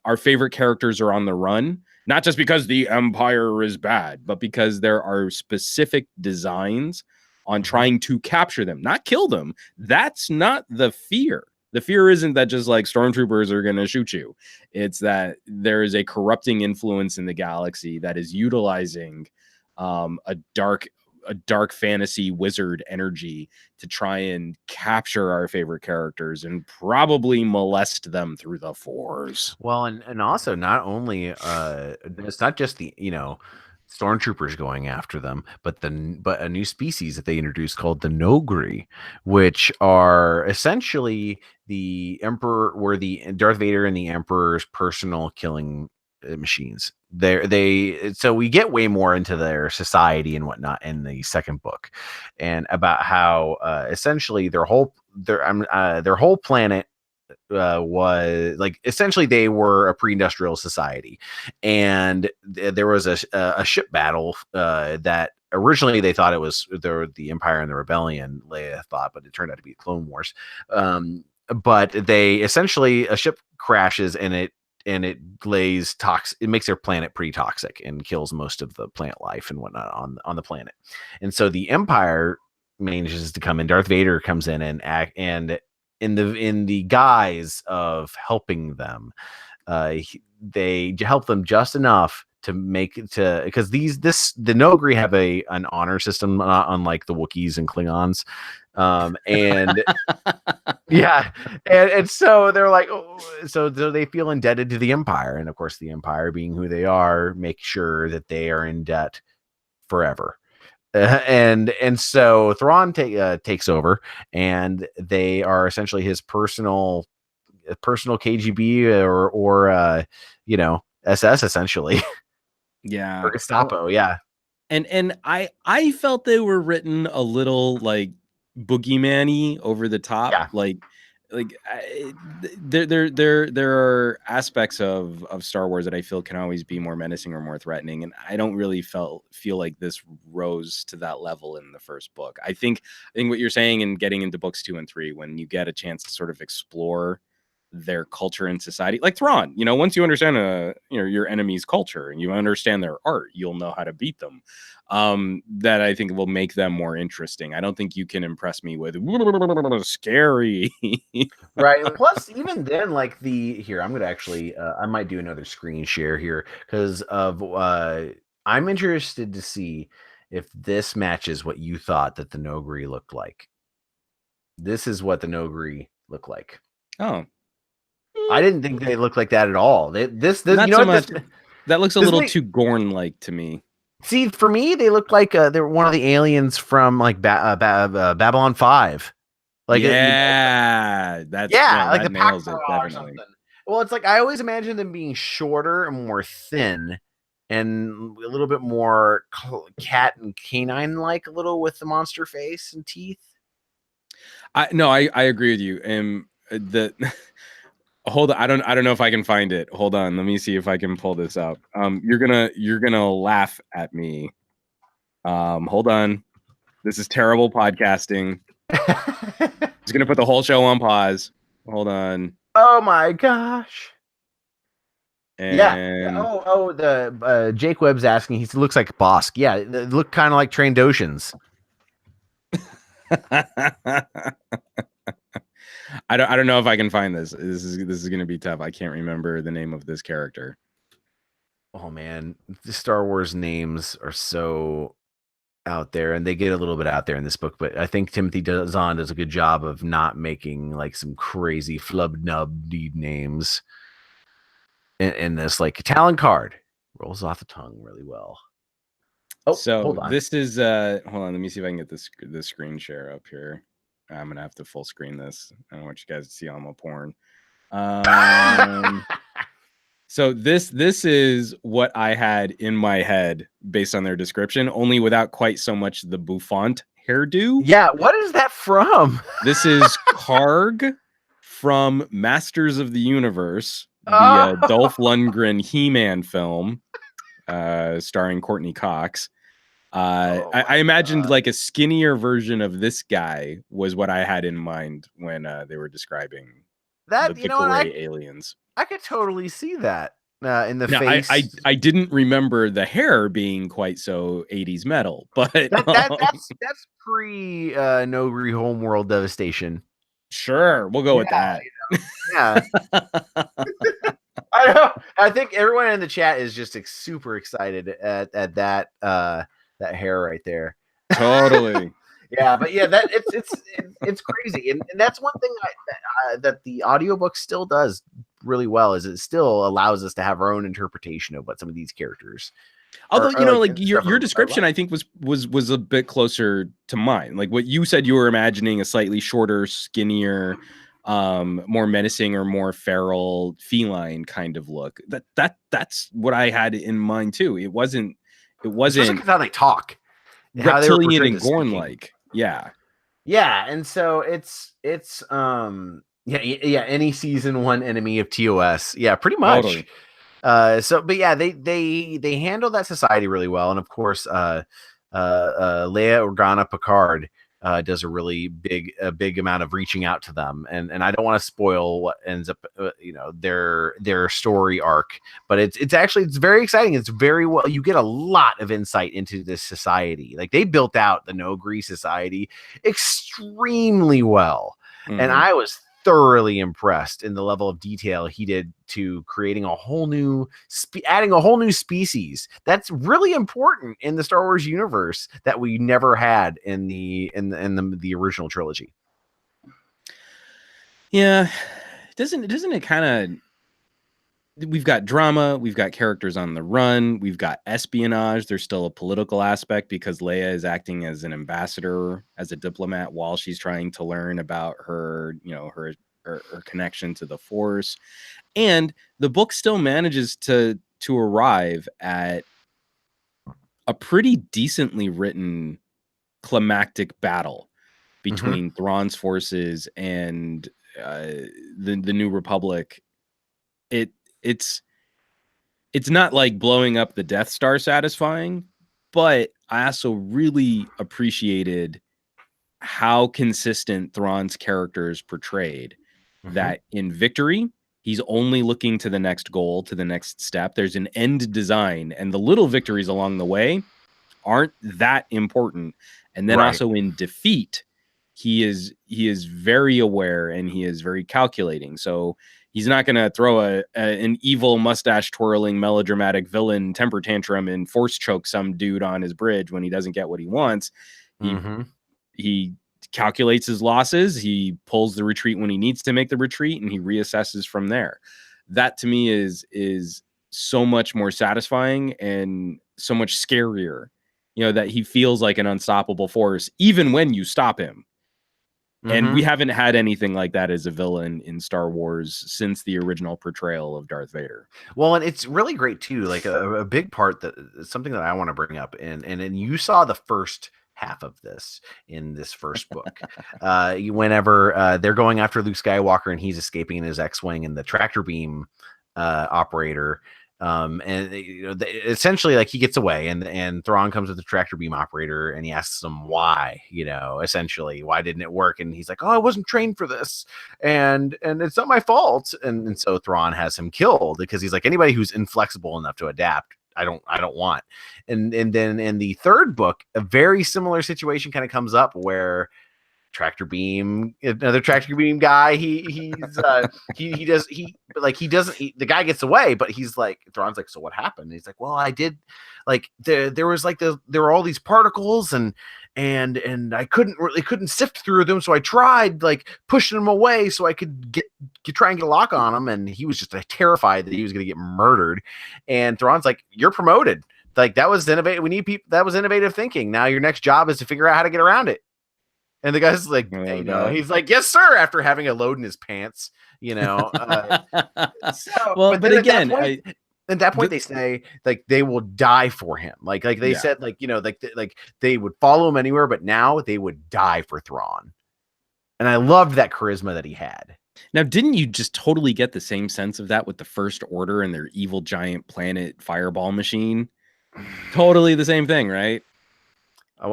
our favorite characters are on the run, not just because the Empire is bad, but because there are specific designs on trying to capture them, not kill them. That's not the fear. The fear isn't that just like stormtroopers are going to shoot you. It's that there is a corrupting influence in the galaxy that is utilizing a dark fantasy wizard energy to try and capture our favorite characters and probably molest them through the Force.
Well, and also not only it's not just the stormtroopers going after them, but a new species that they introduced called the Nogri, which are essentially the Darth Vader and the Emperor's personal killing machines. So we get way more into their society and whatnot in the second book, and about how essentially their whole planet was like, essentially they were a pre-industrial society, and there was a ship battle that originally they thought it was the Empire and the Rebellion, Leia thought, but it turned out to be Clone Wars. But they essentially, a ship crashes and it lays it makes their planet pretty toxic and kills most of the plant life and whatnot on the planet. And so the Empire manages to come in. Darth Vader comes in and in the guise of helping them, they help them just enough to because the Nogri have an honor system, not unlike the Wookiees and Klingons. And yeah, and so they're like, so they feel indebted to the Empire, and of course the Empire, being who they are, make sure that they are in debt forever. And so Thrawn takes over, and they are essentially his personal KGB or SS essentially.
Yeah.
Or Gestapo, yeah.
And I felt they were written a little like boogeyman-y, over the top.
Yeah.
There are aspects of Star Wars that I feel can always be more menacing or more threatening, and I don't really feel like this rose to that level in the first book. I think what you're saying and getting into books 2 and 3, when you get a chance to sort of explore their culture and society, like Thrawn, once you understand your enemy's culture and you understand their art, you'll know how to beat them. That I think will make them more interesting. I don't think you can impress me with scary.
Right. Plus, even then, like here, I'm gonna actually I might do another screen share here because of I'm interested to see if this matches what you thought that the Nogri looked like. This is what the Nogri look like.
Oh,
I didn't think they looked like that at all. This
not
you know
so
what
much. That looks a little too Gorn-like to me.
See, for me, they look like they're one of the aliens from like Babylon 5. Like
yeah,
like
that
the
nails it,
Pakra or
definitely.
something. Well, it's like I always imagine them being shorter and more thin, and a little bit more cat and canine like, a little with the monster face and teeth.
I agree with you. Hold on, I don't know if I can find it. Hold on, let me see if I can pull this up. You're gonna laugh at me. Hold on. This is terrible podcasting. Just gonna put the whole show on pause. Hold on.
Oh my gosh.
And
yeah. Oh, the Jake Webb's asking. He looks like Bosk. Yeah, they look kind of like trained Oceans.
I don't know if I can find this. This is gonna be tough. I can't remember the name of this character.
Oh man, the Star Wars names are so out there, and they get a little bit out there in this book, but I think Timothy Zahn does a good job of not making like some crazy flub nub names in this. Like Talon Card rolls off the tongue really well. Oh,
so
hold on.
This is hold on, let me see if I can get this screen share up here. I'm gonna have to full screen this. I don't want you guys to see all my porn. So this is what I had in my head based on their description, only without quite so much the bouffant hairdo.
Yeah, what is that from?
This is Karg from Masters of the Universe, the Dolph Lundgren He-Man film, starring Courtney Cox. I imagined like a skinnier version of this guy was what I had in mind when they were describing
that
the gray aliens.
I could totally see that in the face.
I didn't remember the hair being quite so 80s metal, but
that's pre Nogri Homeworld Devastation.
Sure, we'll go with that.
Yeah. I know. I think everyone in the chat is just super excited at that that hair right there.
Totally.
Yeah, but yeah, that it's crazy, and that's one thing that the audiobook still does really well, is it still allows us to have our own interpretation of what some of these characters.
Although your description, I think was a bit closer to mine. Like what you said, you were imagining a slightly shorter, skinnier, more menacing or more feral, feline kind of look. That's what I had in mind too. It wasn't
how they talk,
reptilian and Gorn-like. Yeah.
And so it's any season 1 enemy of TOS. Yeah, pretty much. Totally. But yeah, they handle that society really well, and of course, Leia Organa Picard does a really big amount of reaching out to them, and I don't want to spoil what ends up their story arc, but it's very exciting. It's very well, you get a lot of insight into this society. Like they built out the Nogri society extremely well, and I was thoroughly impressed in the level of detail he did to creating a whole new adding a whole new species that's really important in the Star Wars universe that we never had in the original trilogy.
Yeah, doesn't it kind of, we've got drama, we've got characters on the run, we've got espionage. There's still a political aspect because Leia is acting as an ambassador, as a diplomat, while she's trying to learn about her connection to the Force. And the book still manages to to arrive at a pretty decently written climactic battle between Thrawn's forces and the New Republic. It's not like blowing up the Death Star satisfying, but I also really appreciated how consistent Thrawn's character is portrayed. That in victory, he's only looking to the next goal, to the next step. There's an end design, and the little victories along the way aren't that important. And then also in defeat, he is very aware and he is very calculating. So he's not going to throw an evil mustache twirling melodramatic villain temper tantrum and force choke some dude on his bridge when he doesn't get what he wants. He calculates his losses. He pulls the retreat when he needs to make the retreat, and he reassesses from there. That to me is so much more satisfying and so much scarier. That he feels like an unstoppable force, even when you stop him. And we haven't had anything like that as a villain in Star Wars since the original portrayal of Darth Vader.
Well, and it's really great too. Like a big part that something that I want to bring up, and you saw the first half of this in this first book. Whenever they're going after Luke Skywalker and he's escaping in his X-wing, and the tractor beam operator. Essentially, like, he gets away, and Thrawn comes with the tractor beam operator, and he asks him why, essentially, why didn't it work? And he's like, "Oh, I wasn't trained for this, and it's not my fault." And so Thrawn has him killed, because he's like, anybody who's inflexible enough to adapt, I don't want. And then in the third book, a very similar situation kind of comes up where another tractor beam guy, the guy gets away, but he's like, Thrawn's like, "So what happened?" And he's like, "Well, I did, like, there were all these particles, and I couldn't sift through them, so I tried, like, pushing them away so I could try and get a lock on them." And he was just terrified that he was going to get murdered. And Thrawn's like, "You're promoted. Like, that was innovative. We need people. That was innovative thinking. Now your next job is to figure out how to get around it." And the guy's like, he's like, "Yes, sir," after having a load in his pants, Well,
but again,
at that point, they say, like, they will die for him. Like they said, like, they would follow him anywhere, but now they would die for Thrawn. And I loved that charisma that he had.
Now, didn't you just totally get the same sense of that with the First Order and their evil giant planet fireball machine? Totally the same thing, right?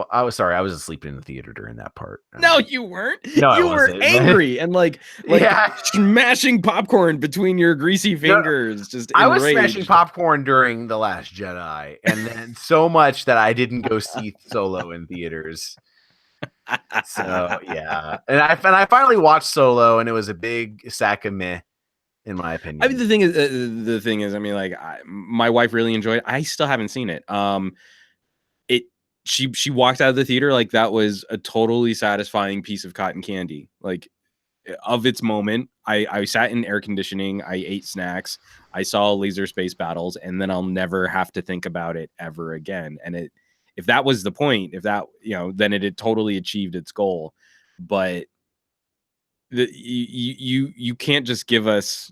I was sorry. I was asleep in the theater during that part.
No, you weren't.
No,
you were angry and like smashing popcorn between your greasy fingers.
I was smashing popcorn during The Last Jedi, and then so much that I didn't go see Solo in theaters. So yeah, and I finally watched Solo, and it was a big sack of meh, in my opinion.
I mean, the thing is, I mean, like, my wife really enjoyed it. I still haven't seen it. She walked out of the theater like that was a totally satisfying piece of cotton candy, like, of its moment. I sat in air conditioning, I ate snacks, I saw laser space battles, and then I'll never have to think about it ever again. And if that was the point, then it had totally achieved its goal. But you can't just give us,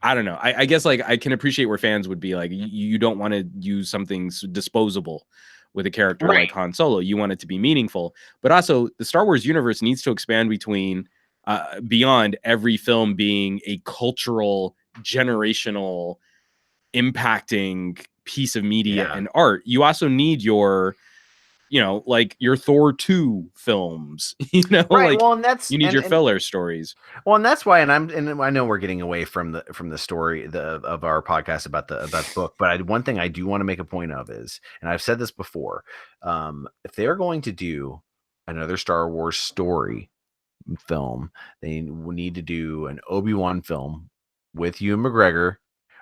I don't know. I guess, like, I can appreciate where fans would be like, you don't want to use something disposable with a character like Han Solo. You want it to be meaningful, but also the Star Wars universe needs to expand beyond every film being a cultural, generational, impacting piece of media and art. You also need your, like, your Thor 2 films,
right.
Like,
well, and that's,
you need your filler stories.
Well, and that's why, and I know we're getting away from the story of our podcast about the book, but one thing I do want to make a point of is, and I've said this before, if they're going to do another Star Wars story film, they need to do an Obi-Wan film with Ewan McGregor,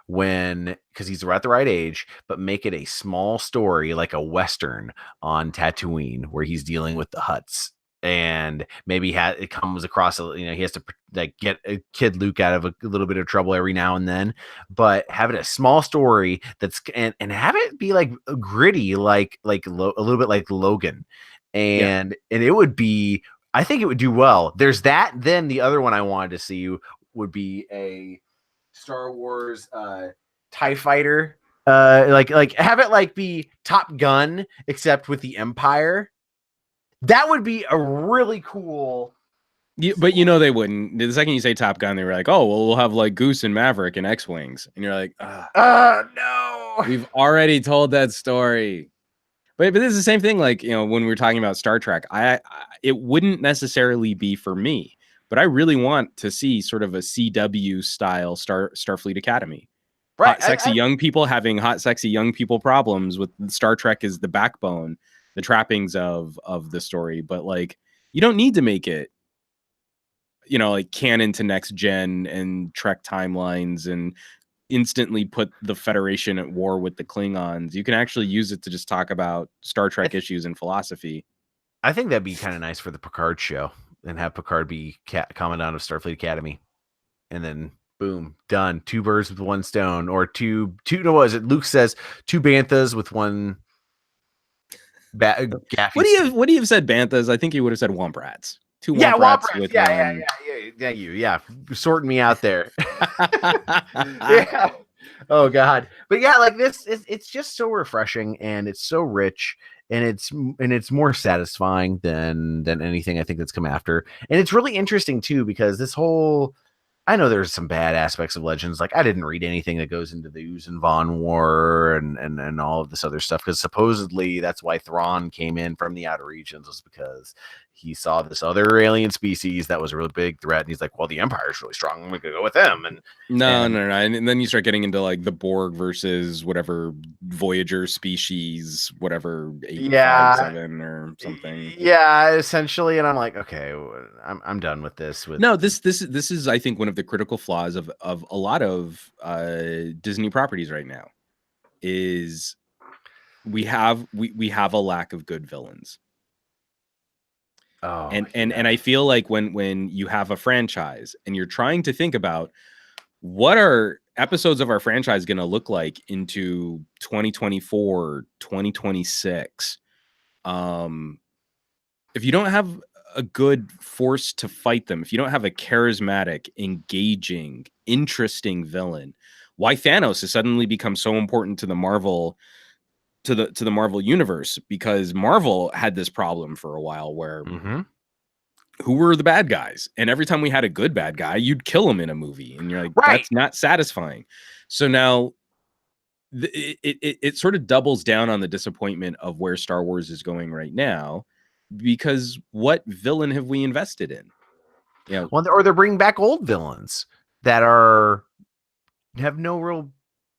because he's at the right age, but make it a small story, like a Western on Tatooine, where he's dealing with the Hutts, and maybe it comes across, he has to, like, get a kid Luke out of a little bit of trouble every now and then, but have it a small story and have it be like gritty, like a little bit like Logan, and it would be, I think it would do well. There's that. Then the other one I wanted to see would be a Star Wars TIE fighter like have it like be Top Gun except with the Empire. That would be a really cool.
But you know they wouldn't. The second you say Top Gun, they were like, "Oh, well, we'll have like Goose and Maverick and X-wings," and you're like,
No.
we've already told that story." But this is the same thing. Like, you know, when we were talking about Star Trek, it wouldn't necessarily be for me, but I really want to see sort of a CW style Starfleet Academy.
Right.
Hot, sexy young people having hot, sexy young people problems with Star Trek is the backbone, the trappings of the story. But like, you don't need to make it, you know, like canon to next gen and Trek timelines and instantly put the Federation at war with the Klingons. You can actually use it to just talk about Star Trek issues and philosophy.
I think that'd be kind of nice for the Picard show and have Picard be Commandant of Starfleet Academy. And then boom, done. 2 birds with 1 stone, or two. No, what is it? Luke says 2 banthas with 1 gaffy.
Would he have said banthas? I think he would have said womp rats. 2 womp rats with
yeah. Thank you. Yeah, sorting me out there. Yeah. Oh God. But yeah, like this is, it's just so refreshing and it's so rich and it's more satisfying than anything I think that's come after. And it's really interesting too, because this whole, I know there's some bad aspects of Legends. Like I didn't read anything that goes into the Yuuzhan Vong War and all of this other stuff, because supposedly that's why Thrawn came in from the outer regions, was because he saw this other alien species that was a really big threat, and he's like, "Well, the Empire's really strong. We could go with them." And
no. And then you start getting into like the Borg versus whatever Voyager species, whatever 857 or something.
Yeah, essentially. And I'm like, okay, I'm done with this.
No, this is I think one of the critical flaws of a lot of Disney properties right now is we have a lack of good villains.
Oh,
and I feel like when you have a franchise and you're trying to think about what are episodes of our franchise going to look like into 2024, 2026, if you don't have a good force to fight them, if you don't have a charismatic, engaging, interesting villain, why Thanos has suddenly become so important to the Marvel to the Marvel universe, because Marvel had this problem for a while where who were the bad guys, and every time we had a good bad guy, you'd kill him in a movie, and you're like, that's not satisfying. So now it sort of doubles down on the disappointment of where Star Wars is going right now, because what villain have we invested in?
Yeah, well, or they're bringing back old villains that have no real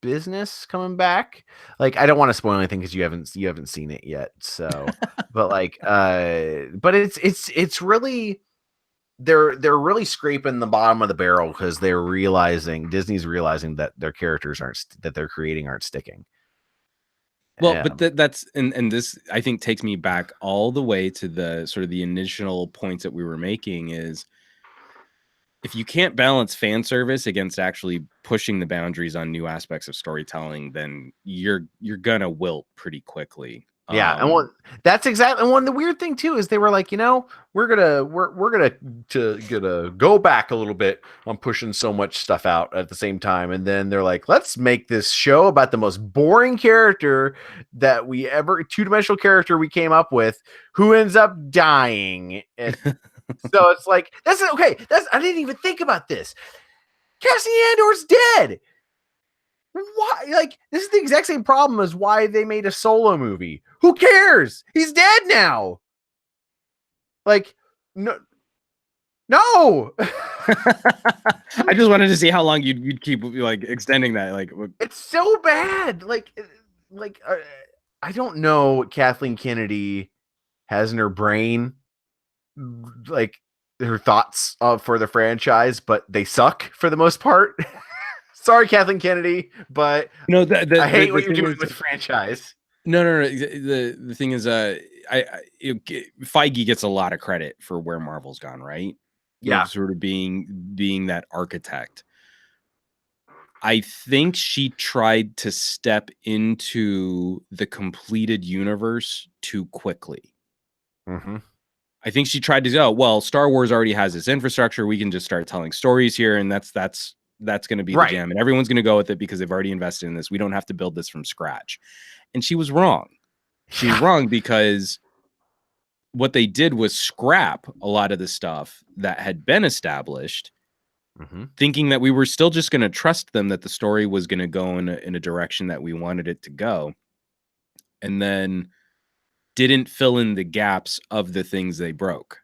business coming back. Like, I don't want to spoil anything because you haven't seen it yet. So, but like, but it's really, they're really scraping the bottom of the barrel, because Disney's realizing that their characters that they're creating aren't sticking.
Well, but that's and this I think takes me back all the way to the sort of the initial points that we were making is, if you can't balance fan service against actually pushing the boundaries on new aspects of storytelling, then you're gonna wilt pretty quickly.
Yeah, and that's exactly one. The weird thing too is they were like, we're gonna go back a little bit on pushing so much stuff out at the same time, and then they're like, let's make this show about the most boring character that we ever, 2-dimensional character we came up with, who ends up dying. And so it's like, that's okay. I didn't even think about this. Cassian Andor's dead. Why? Like, this is the exact same problem as why they made a Solo movie. Who cares? He's dead now. Like, no.
I just wanted to see how long you'd keep like extending that. Like,
it's so bad. Like, I don't know what Kathleen Kennedy has in her brain, like her thoughts for the franchise, but they suck for the most part. Sorry, Kathleen Kennedy, but I hate what you're doing with the franchise.
No. The thing is, Feige gets a lot of credit for where Marvel's gone, right?
Yeah,
like, sort of being that architect. I think she tried to step into the completed universe too quickly. I think she tried to go, well, Star Wars already has this infrastructure. We can just start telling stories here, and that's that's going to be the
Right.
jam, and everyone's going to go with it because they've already invested in this. We don't have to build this from scratch. And she was wrong. She was wrong, because what they did was scrap a lot of the stuff that had been established, thinking that we were still just going to trust them, that the story was going to go in a direction that we wanted it to go, and then didn't fill in the gaps of the things they broke.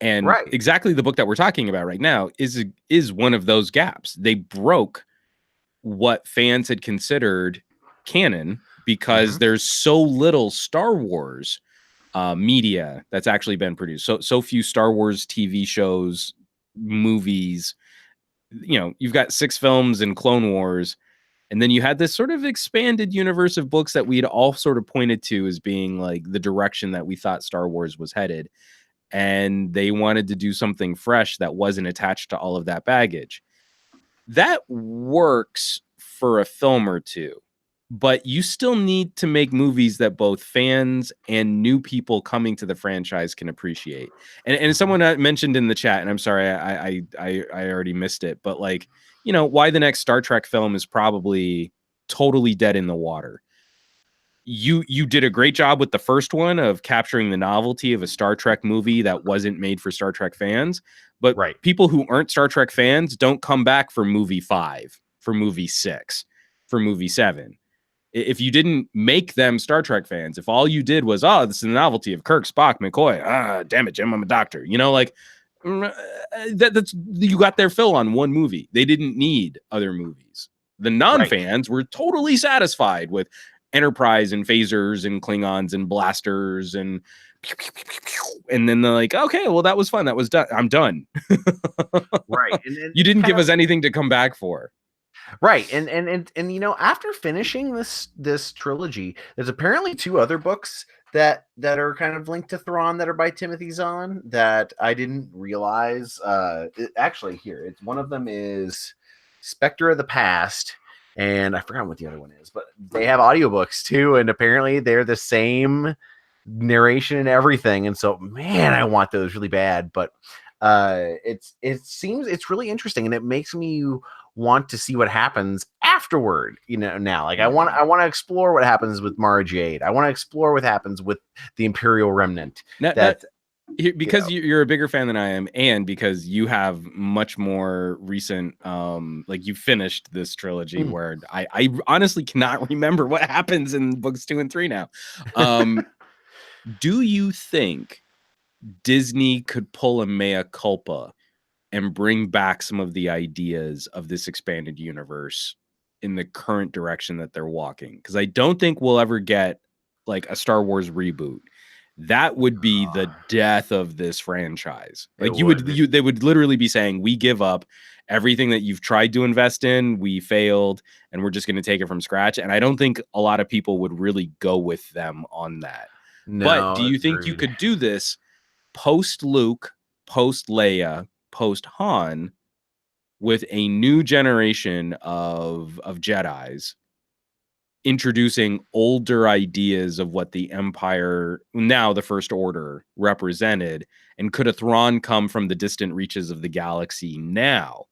And exactly the book that we're talking about right now is one of those gaps. They broke what fans had considered canon, because there's so little Star Wars media that's actually been produced. So few Star Wars TV shows, movies. You know, you've got 6 films in Clone Wars, and then you had this sort of expanded universe of books that we'd all sort of pointed to as being like the direction that we thought Star Wars was headed. And they wanted to do something fresh that wasn't attached to all of that baggage. That works for a film or two, but you still need to make movies that both fans and new people coming to the franchise can appreciate. And someone mentioned in the chat, and I'm sorry, I already missed it, but like, you know, why the next Star Trek film is probably totally dead in the water. You did a great job with the first one of capturing the novelty of a Star Trek movie that wasn't made for Star Trek fans. But people who aren't Star Trek fans don't come back for movie 5, for movie 6, for movie 7. If you didn't make them Star Trek fans, if all you did was, oh, this is the novelty of Kirk, Spock, McCoy, damn it, Jim, I'm a doctor. You know, like, that's, you got their fill on one movie. They didn't need other movies. The non-fans were totally satisfied with Enterprise and phasers and Klingons and blasters and then they're like, okay, well, that was fun. That was done. I'm done. And you didn't give us anything to come back for.
And you know, after finishing this trilogy, there's apparently 2 other books that are kind of linked to Thrawn that are by Timothy Zahn that I didn't realize. Actually, here, it's one of them is Spectre of the Past, and I forgot what the other one is, but they have audiobooks too, and apparently they're the same narration and everything. And so, man, I want those really bad. But it seems it's really interesting, and it makes me want to see what happens afterward. You know, now, like I want to explore what happens with Mara Jade. I want to explore what happens with the Imperial Remnant.
Because you're a bigger fan than I am, and because you have much more recent, like you finished this trilogy where I honestly cannot remember what happens in books 2 and 3 now. Do you think Disney could pull a mea culpa and bring back some of the ideas of this expanded universe in the current direction that they're walking? Because I don't think we'll ever get like a Star Wars reboot. That would be the death of this franchise. Like they would literally be saying, we give up everything that you've tried to invest in. We failed, and we're just going to take it from scratch. And I don't think a lot of people would really go with them on that. No, but do you think you could do this post Luke, post Leia, post Han, with a new generation of Jedis, introducing older ideas of what the Empire, now the First Order, represented? And could a Thrawn come from the distant reaches of the galaxy now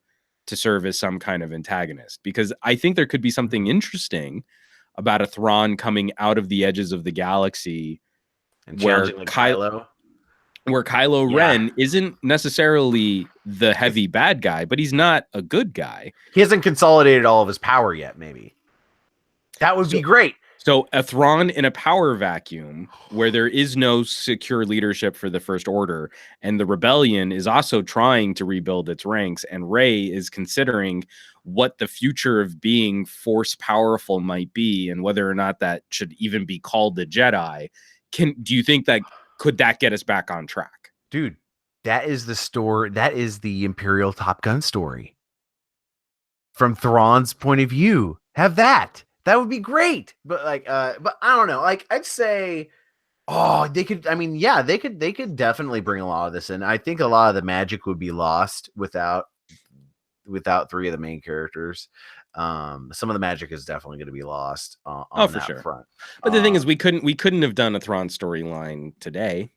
to serve as some kind of antagonist? Because I think there could be something interesting about a Thrawn coming out of the edges of the galaxy,
and challenging like Kylo.
Where Kylo Ren isn't necessarily the heavy bad guy, but he's not a good guy.
He hasn't consolidated all of his power yet, maybe. That would be great.
So a Thrawn in a power vacuum where there is no secure leadership for the First Order, and the rebellion is also trying to rebuild its ranks, and Rey is considering what the future of being force powerful might be, and whether or not that should even be called the Jedi. Do you think that could that get us back on track?
Dude, that is the story. That is the Imperial Top Gun story. From Thrawn's point of view, have that. That would be great. But like, but I don't know. Like, I'd say, they could. I mean, yeah, they could definitely bring a lot of this in. I think a lot of the magic would be lost without 3 of the main characters. Some of the magic is definitely going to be lost on that front.
But the thing is, we couldn't have done a Thrawn storyline today.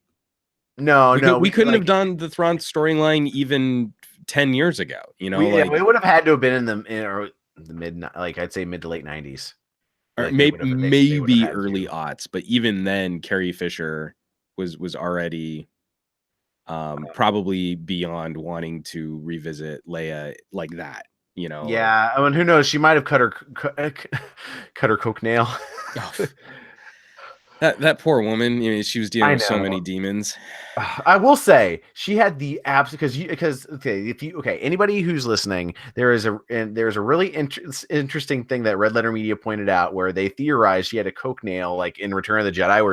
No,
we couldn't have done the Thrawn storyline even 10 years ago, you know,
it would have had to have been in the mid, like I'd say mid to late 90s.
Or
Like
maybe early aughts, but even then Carrie Fisher was already probably beyond wanting to revisit Leia like that, you know.
Yeah, I mean, who knows? She might have cut her coke nail.
That poor woman, you know, she was dealing with so many demons.
I will say she had the abs because anybody who's listening, there's a really interesting thing that Red Letter Media pointed out where they theorized she had a coke nail like in Return of the Jedi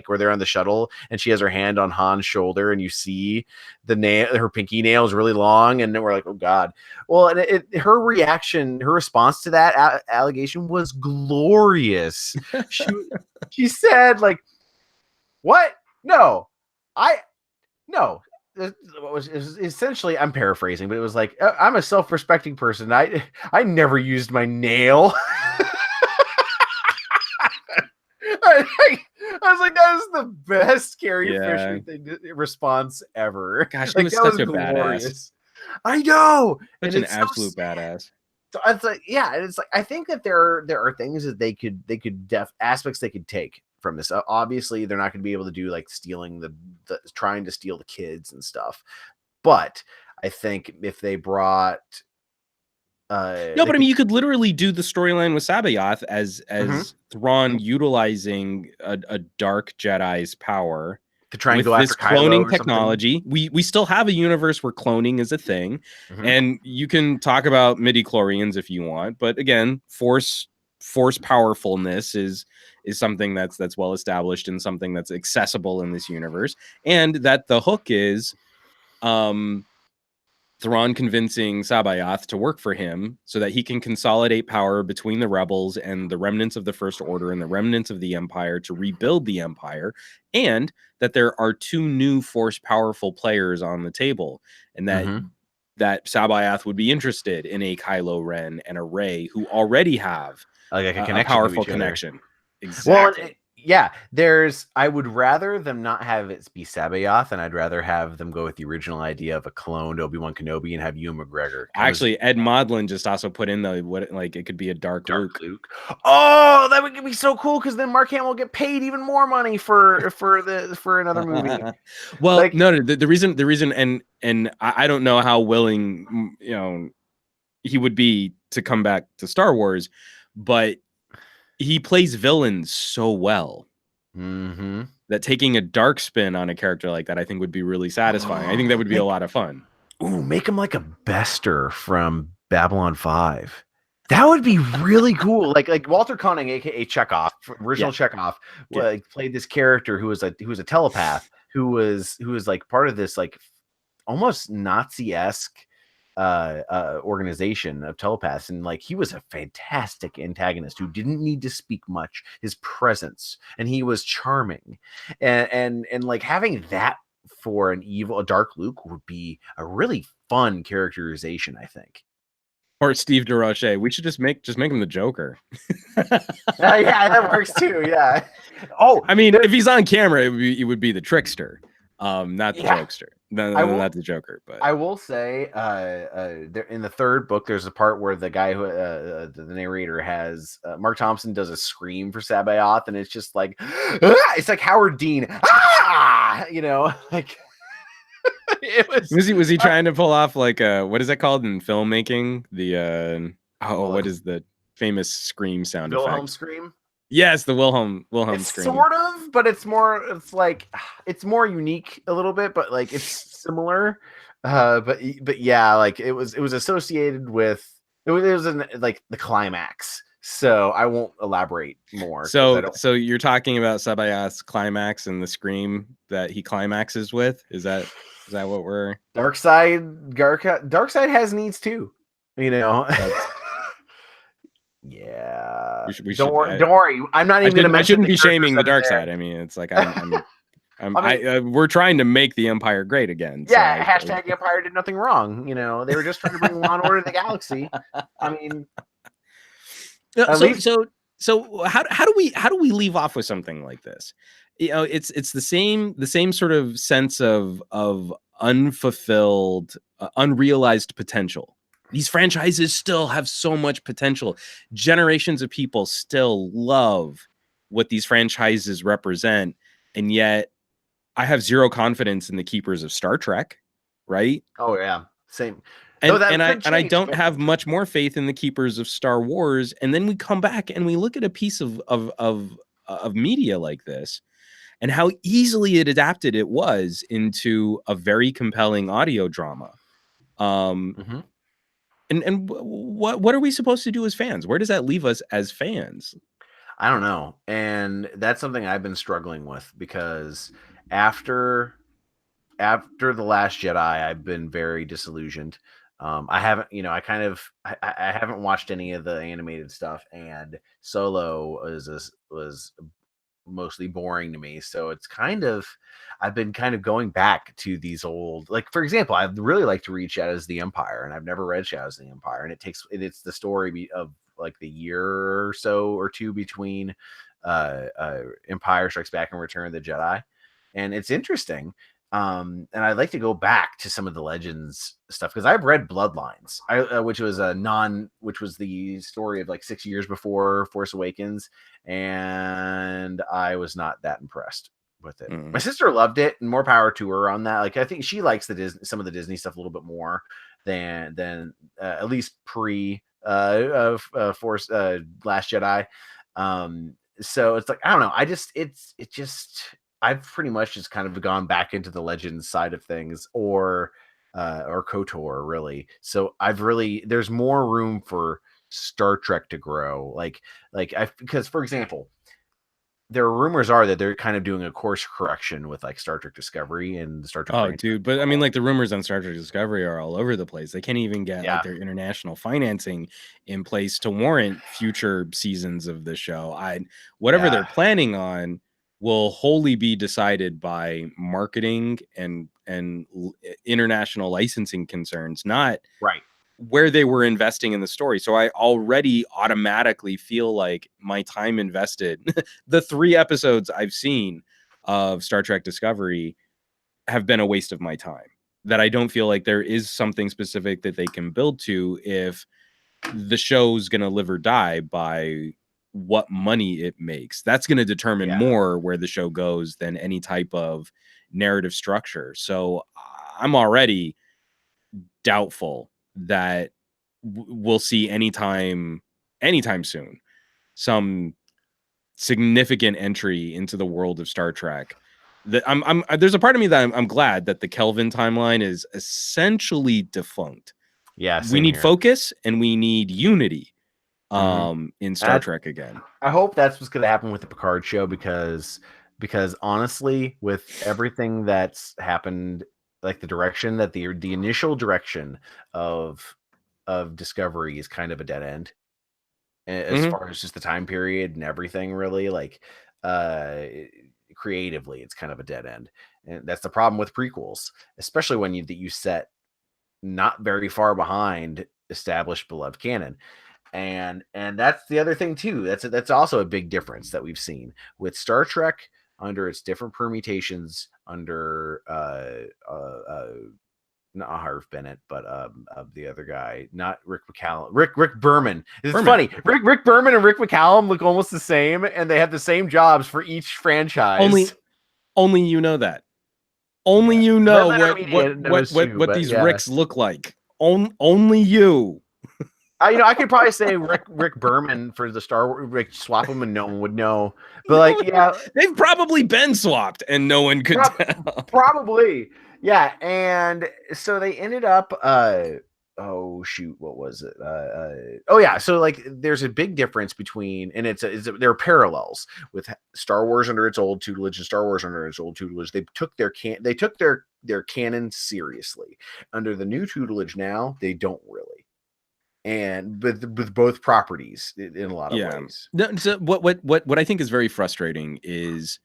where they're on the shuttle and she has her hand on Han's shoulder and you see the nail, her pinky nail is really long, and then we're like, oh god. Well, and her response to that allegation was glorious. She said like, what? No. No, essentially, I'm paraphrasing, but it was like, I'm a self-respecting person. I never used my nail. I was like, that is the best Carrie Fisher response ever.
Gosh, she was such a badass.
I know,
such an absolute badass.
So it's like, yeah, it's like I think that there are things that they could aspects they could take from this. Obviously, they're not going to be able to do like stealing trying to steal the kids and stuff. But I think if they brought
but I mean, you could literally do the storyline with Sabayoth as Thrawn utilizing a dark Jedi's power
to try and
with
go
this
after
cloning technology. We still have a universe where cloning is a thing, and you can talk about midi-chlorians if you want. But again, force powerfulness is something that's well established and something that's accessible in this universe, and that the hook is Thrawn convincing Sabayoth to work for him so that he can consolidate power between the rebels and the remnants of the First Order and the remnants of the Empire to rebuild the Empire, and that there are two new force powerful players on the table, and that Sabayoth would be interested in a Kylo Ren and a Rey who already have
like
a powerful connection. Exactly.
Well, I would rather them not have it be Sabayoth, and I'd rather have them go with the original idea of a cloned Obi-Wan Kenobi and have Ewan McGregor.
Actually, Ed Modlin just also put in it could be a dark Luke.
Oh, that would be so cool because then Mark Hamill will get paid even more money for another movie.
Well, like, no, the reason, and I don't know how willing he would be to come back to Star Wars, but he plays villains so well that taking a dark spin on a character like that, I think, would be really satisfying. I think that would be a lot of fun.
Ooh, make him like a Bester from Babylon 5. That would be really cool. Like Walter Koenig, aka Chekhov, original Chekhov, played this character who was a telepath who was like part of this like almost Nazi-esque organization of telepaths, and like he was a fantastic antagonist who didn't need to speak much. His presence, and he was charming, and like having that for a dark Luke would be a really fun characterization, I think.
Or Steve DeRoche. We should just make him the Joker.
Yeah, that works too. Yeah. Oh,
I mean, if he's on camera, it would be the trickster, not the jokester. Not the Joker. But
I will say, in the third book, there's a part where the guy who the narrator has Mark Thompson does a scream for Sabayoth, and it's just like it's like Howard Dean, like.
Was he trying to pull off like what is that called in filmmaking? The what is the famous scream sound effect?
Wilhelm scream.
Yes, the Wilhelm scream.
Sort of, but it's more unique a little bit, but like it's similar. But yeah, like it was associated with it was in like the climax. So I won't elaborate more.
So you're talking about Sabayoth's climax and the scream that he climaxes with? Is that what we're
Darkseid has needs too, Yeah. Don't worry. I'm not even going to mention.
I shouldn't be shaming the dark side. I mean, it's like we're trying to make the Empire great again.
Yeah. Hashtag Empire did nothing wrong. They were just trying to bring law and order to the galaxy. I mean,
So how do we leave off with something like this? It's the same sort of sense of unfulfilled, unrealized potential. These franchises still have so much potential. Generations of people still love what these franchises represent, and yet I have zero confidence in the keepers of Star Trek, right?
Oh yeah, same. Though that could
And I
change,
don't
but
have much more faith in the keepers of Star Wars. And then we come back and we look at a piece of media like this and how easily it adapted it was into a very compelling audio drama.
Mhm.
And what are we supposed to do as fans? Where does that leave us as fans?
I don't know, and that's something I've been struggling with because after the Last Jedi, I've been very disillusioned. I haven't, I haven't watched any of the animated stuff, and Solo was mostly boring to me. So it's kind of, I've been kind of going back to these old, like for example, I'd really like to read Shadows of the Empire, and I've never read Shadows of the Empire, and it's the story of like the year or so or two between Empire Strikes Back and Return of the Jedi, and it's interesting. And I'd like to go back to some of the Legends stuff because I've read Bloodlines, which was which was the story of like 6 years before Force Awakens, and I was not that impressed with it. My sister loved it, and more power to her on that. Like I think she likes some of the Disney stuff a little bit more than at least pre Force Last Jedi. So it's like I don't know. It just I've pretty much just kind of gone back into the Legends side of things, or KOTOR really. So there's more room for Star Trek to grow. Because for example, there are rumors are that they're kind of doing a course correction with like Star Trek Discovery and the Star Trek
Oh,
franchise.
dude, but I mean, like the rumors on Star Trek Discovery are all over the place. They can't even get like
Yeah,
their international financing in place to warrant future seasons of the show. Whatever they're
yeah,
planning on will wholly be decided by marketing and international licensing concerns, not
right.
where they were investing in the story. So I already automatically feel like my time invested, the 3 episodes I've seen of Star Trek Discovery have been a waste of my time. That I don't feel like there is something specific that they can build to if the show's going to live or die by what money it makes. That's going to determine
Yeah,
more where the show goes than any type of narrative structure. So I'm already doubtful that we'll see anytime soon some significant entry into the world of Star Trek. That there's a part of me that I'm glad that the Kelvin timeline is essentially defunct.
yeah,
We
same
need
here.
focus and we need unity
Hmm.
in Star Trek again.
I hope that's what's going to happen with the Picard show because honestly, with everything that's happened, like the direction that the initial direction of Discovery is kind of a dead end as
Mhm.
far as just the time period and everything. Really, like uh, creatively, it's kind of a dead end, and that's the problem with prequels, especially when you set not very far behind established beloved canon. And that's the other thing too. That's also a big difference that we've seen with Star Trek under its different permutations under not Harv Bennett, but the other guy, not Rick McCallum, Rick Berman. It's
Berman.
funny. Rick Berman and Rick McCallum look almost the same, and they have the same jobs for each franchise.
Only you know that. Only
Yeah,
you
Red
know
Letter Media knows too,
what
but
these
yeah.
Ricks look like. Only you.
I could probably say Rick Berman for the Star Wars. Rick swap them and no one would know. But
No,
like, yeah,
they've probably been swapped and no one could tell.
probably, yeah. And so they ended up. Oh shoot, what was it? Oh yeah. So like, there's a big difference between, and there are parallels with Star Wars under its old tutelage and Star Wars under its old tutelage. They took their canon seriously. Under the new tutelage now, they don't really, and with both properties in a lot of
Yeah.
ways.
No, so what I think is very frustrating is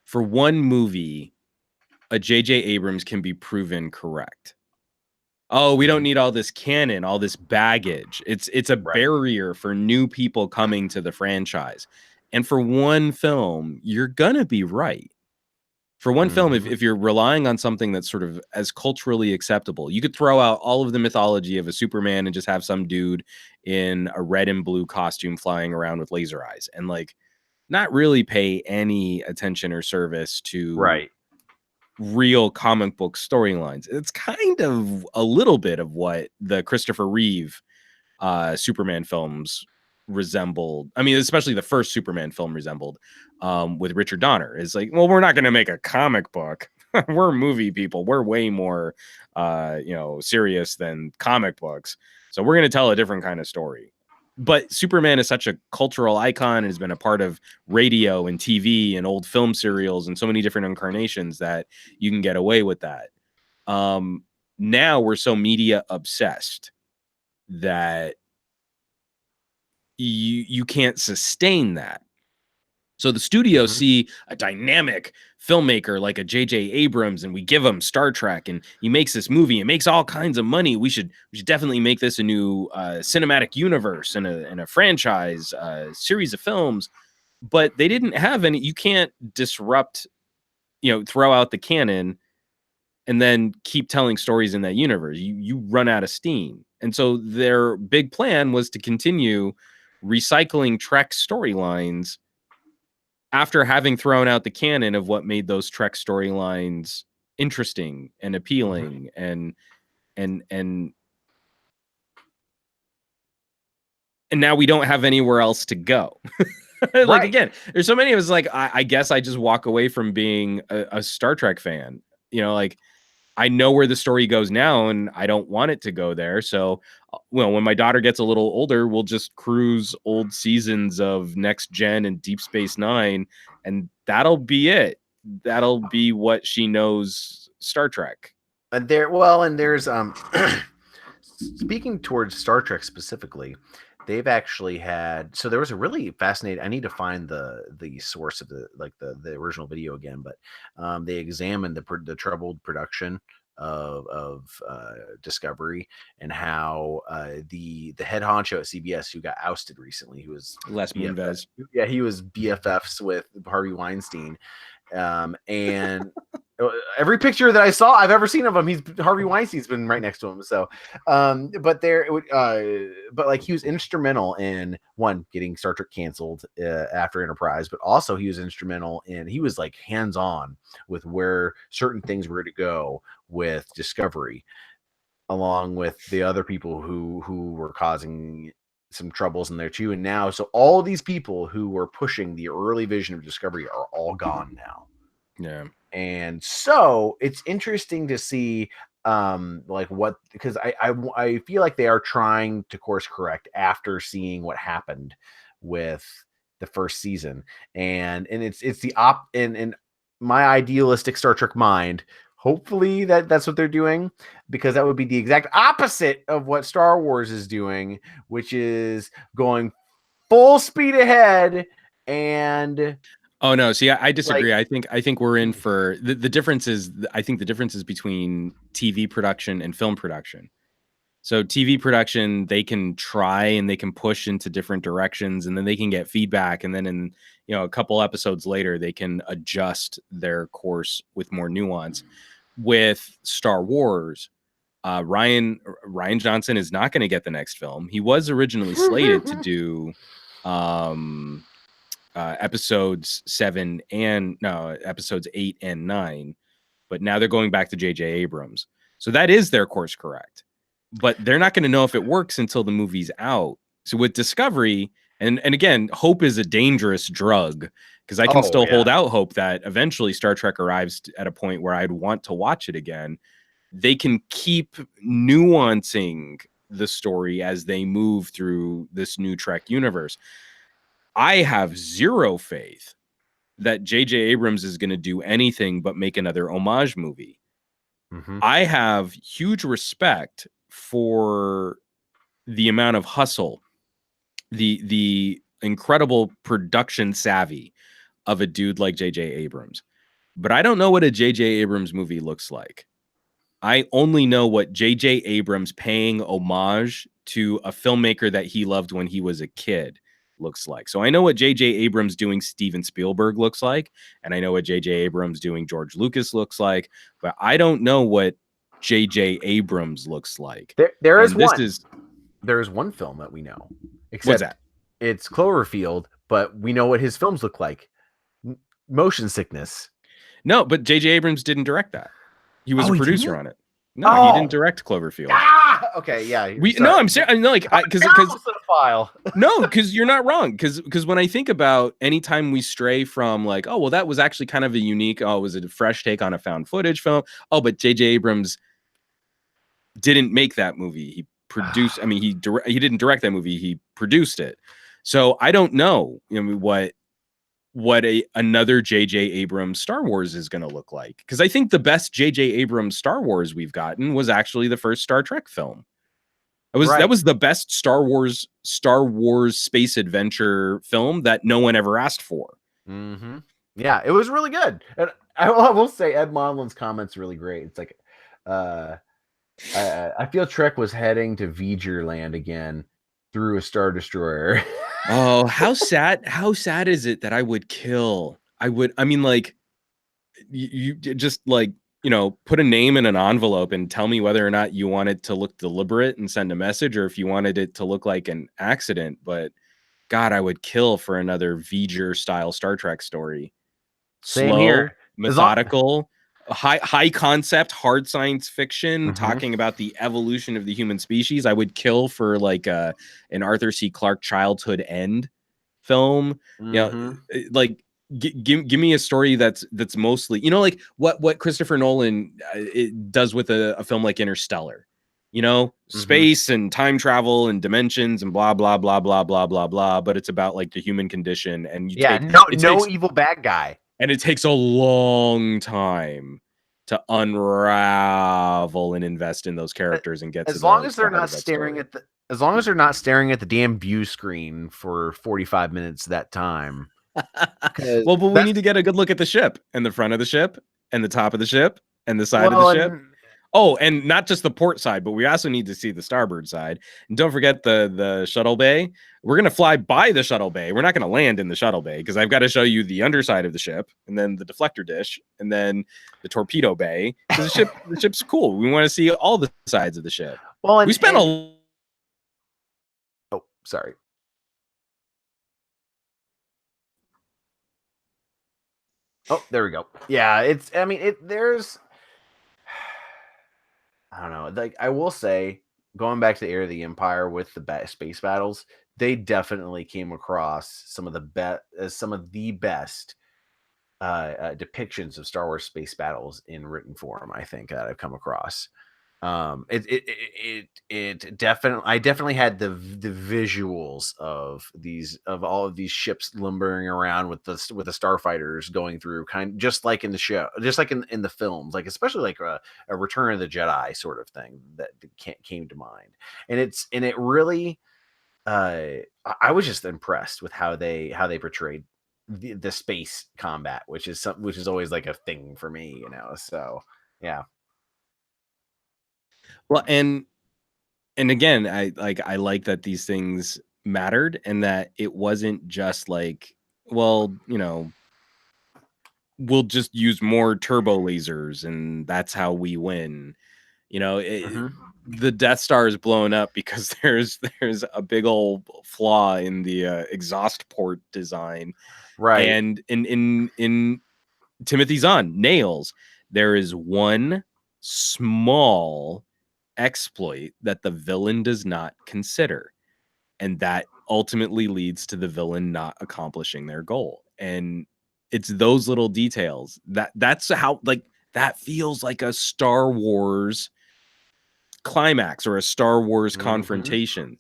for one movie, a J.J. Abrams can be proven correct. oh, we don't need all this canon, all this baggage. It's a barrier for new people coming to the franchise. And for one film, you're gonna be right. For one film, if you're relying on something that's sort of as culturally acceptable, you could throw out all of the mythology of a Superman and just have some dude in a red and blue costume flying around with laser eyes and like not really pay any attention or service to real comic book storylines. It's kind of a little bit of what the Christopher Reeve Superman films resembled. I mean, especially the first Superman film resembled with Richard Donner. Is like, well, we're not going to make a comic book. We're movie people. We're way more, serious than comic books. So we're going to tell a different kind of story. But Superman is such a cultural icon and has been a part of radio and TV and old film serials and so many different incarnations that you can get away with that. Now we're so media obsessed that you can't sustain that. So the studios see a dynamic filmmaker like a J.J. Abrams, and we give him Star Trek, and he makes this movie and makes all kinds of money. We should definitely make this a new cinematic universe and a franchise series of films. But they didn't have any. You can't disrupt, throw out the canon and then keep telling stories in that universe. You run out of steam. And so their big plan was to continue recycling Trek storylines after having thrown out the canon of what made those Trek storylines interesting and appealing and now we don't have anywhere else to go. Like, again, there's so many of us, like, I guess I just walk away from being a Star Trek fan. Like, I know where the story goes now and I don't want it to go there. So, when my daughter gets a little older, we'll just cruise old seasons of Next Gen and Deep Space Nine, and that'll be it. That'll be what she knows Star Trek.
And there's speaking towards Star Trek specifically, they've actually had, so there was a really fascinating, I need to find the source of the original video again, but they examined the troubled production of Discovery and how the head honcho at CBS, who got ousted recently, who was
Les Moonves.
Yeah, he was BFFs with Harvey Weinstein. And every picture that I've ever seen of him, Harvey Weinstein's been right next to him. So, but he was instrumental in getting Star Trek canceled after Enterprise, but also he was instrumental in, he was like hands-on with where certain things were to go with Discovery, along with the other people who were causing some troubles in there too. And now, so all these people who were pushing the early vision of Discovery are all gone now.
Yeah.
And so it's interesting to see because I feel like they are trying to course correct after seeing what happened with the first season. And it's in my idealistic Star Trek mind, hopefully that's what they're doing, because that would be the exact opposite of what Star Wars is doing, which is going full speed ahead. And
oh no, see, I disagree. I think we're in for the difference is, I think the difference is between TV production and film production. So TV production, they can try and they can push into different directions, and then they can get feedback, and then in a couple episodes later they can adjust their course with more nuance. With Star Wars, Ryan Johnson is not going to get the next film. He was originally slated to do episodes 8 and 9, but now they're going back to J.J. Abrams. So that is their course correct. But they're not going to know if it works until the movie's out. So with Discovery, and again, hope is a dangerous drug, because I can still hold out hope that eventually Star Trek arrives at a point where I'd want to watch it again. They can keep nuancing the story as they move through this new Trek universe. I have zero faith that J.J. Abrams is going to do anything but make another homage movie. I have huge respect for the amount of hustle, the incredible production savvy of a dude like J.J. Abrams. But I don't know what a J.J. Abrams movie looks like. I only know what J.J. Abrams paying homage to a filmmaker that he loved when he was a kid looks like. So I know what J.J. Abrams doing Steven Spielberg looks like, and I know what J.J. Abrams doing George Lucas looks like, but I don't know what J.J. Abrams looks like.
There is
And this
one.
is
There's one film that we know,
what's
except
that?
it's Cloverfield, but we know what his films look like. Motion Sickness.
No, but J.J. Abrams didn't direct that. He was a
he
producer
didn't?
on it. No, he didn't direct Cloverfield.
Ah, okay, yeah.
I'm serious. I'm like, because
file.
no, because you're not wrong. Because when I think about anytime we stray from like, oh well, that was actually kind of a unique, oh, it was a fresh take on a found footage film. Oh, but J.J. Abrams didn't make that movie. He produced. I mean, he didn't direct that movie. He produced it. So I don't know, what another J.J. Abrams Star Wars is going to look like. Because I think the best J.J. Abrams Star Wars we've gotten was actually the first Star Trek film. That was the best Star Wars space adventure film that no one ever asked for.
Mm-hmm. Yeah, it was really good. And I will say Ed Modlin's comment's really great. It's like, I feel Trek was heading to V'ger land again through a Star Destroyer.
Oh, how sad! How sad is it that I would kill? I mean, like, you just like, put a name in an envelope and tell me whether or not you want it to look deliberate and send a message, or if you wanted it to look like an accident. But God, I would kill for another V'ger style Star Trek story.
Same
Slow,
here.
methodical, high concept, hard science fiction, talking about the evolution of the human species. I would kill for like an Arthur C. Clarke childhood end film. Like give me a story that's mostly, like what Christopher Nolan it does with a film like Interstellar. Space and time travel and dimensions and blah blah blah blah blah blah blah, but it's about like the human condition, and
no evil bad guy,
and it takes a long time to unravel and invest in those characters and get
as long as they're not staring at the damn view screen for 45 minutes that time.
Well, but we need to get a good look at the ship and the front of the ship and the top of the ship and the side of the ship. Oh, and not just the port side, but we also need to see the starboard side. And don't forget the shuttle bay. We're going to fly by the shuttle bay. We're not going to land in the shuttle bay because I've got to show you the underside of the ship and then the deflector dish and then the torpedo bay. Because the ship's cool. We want to see all the sides of the ship.
Well,
we spent a...
Oh, sorry. Oh, there we go. Yeah, there's... I don't know. Like, I will say, going back to the Heir of the Empire with the space battles, they definitely came across some of the best depictions of Star Wars space battles in written form. I think that I've come across. It definitely, I definitely had the visuals of all of these ships lumbering around with the starfighters going through, kind just like in the show, just like in the films, like especially like a Return of the Jedi sort of thing that came to mind. And it really, I was just impressed with how they portrayed the space combat, which is always like a thing for me, so yeah.
Well, and again, I like that these things mattered and that it wasn't just like, well, we'll just use more turbo lasers and that's how we win. The Death Star is blown up because there's a big old flaw in the exhaust port design,
right?
And in Timothy Zahn nails, there is one small exploit that the villain does not consider, and that ultimately leads to the villain not accomplishing their goal. And it's those little details that's how, like, that feels like a Star Wars climax or a Star Wars confrontation.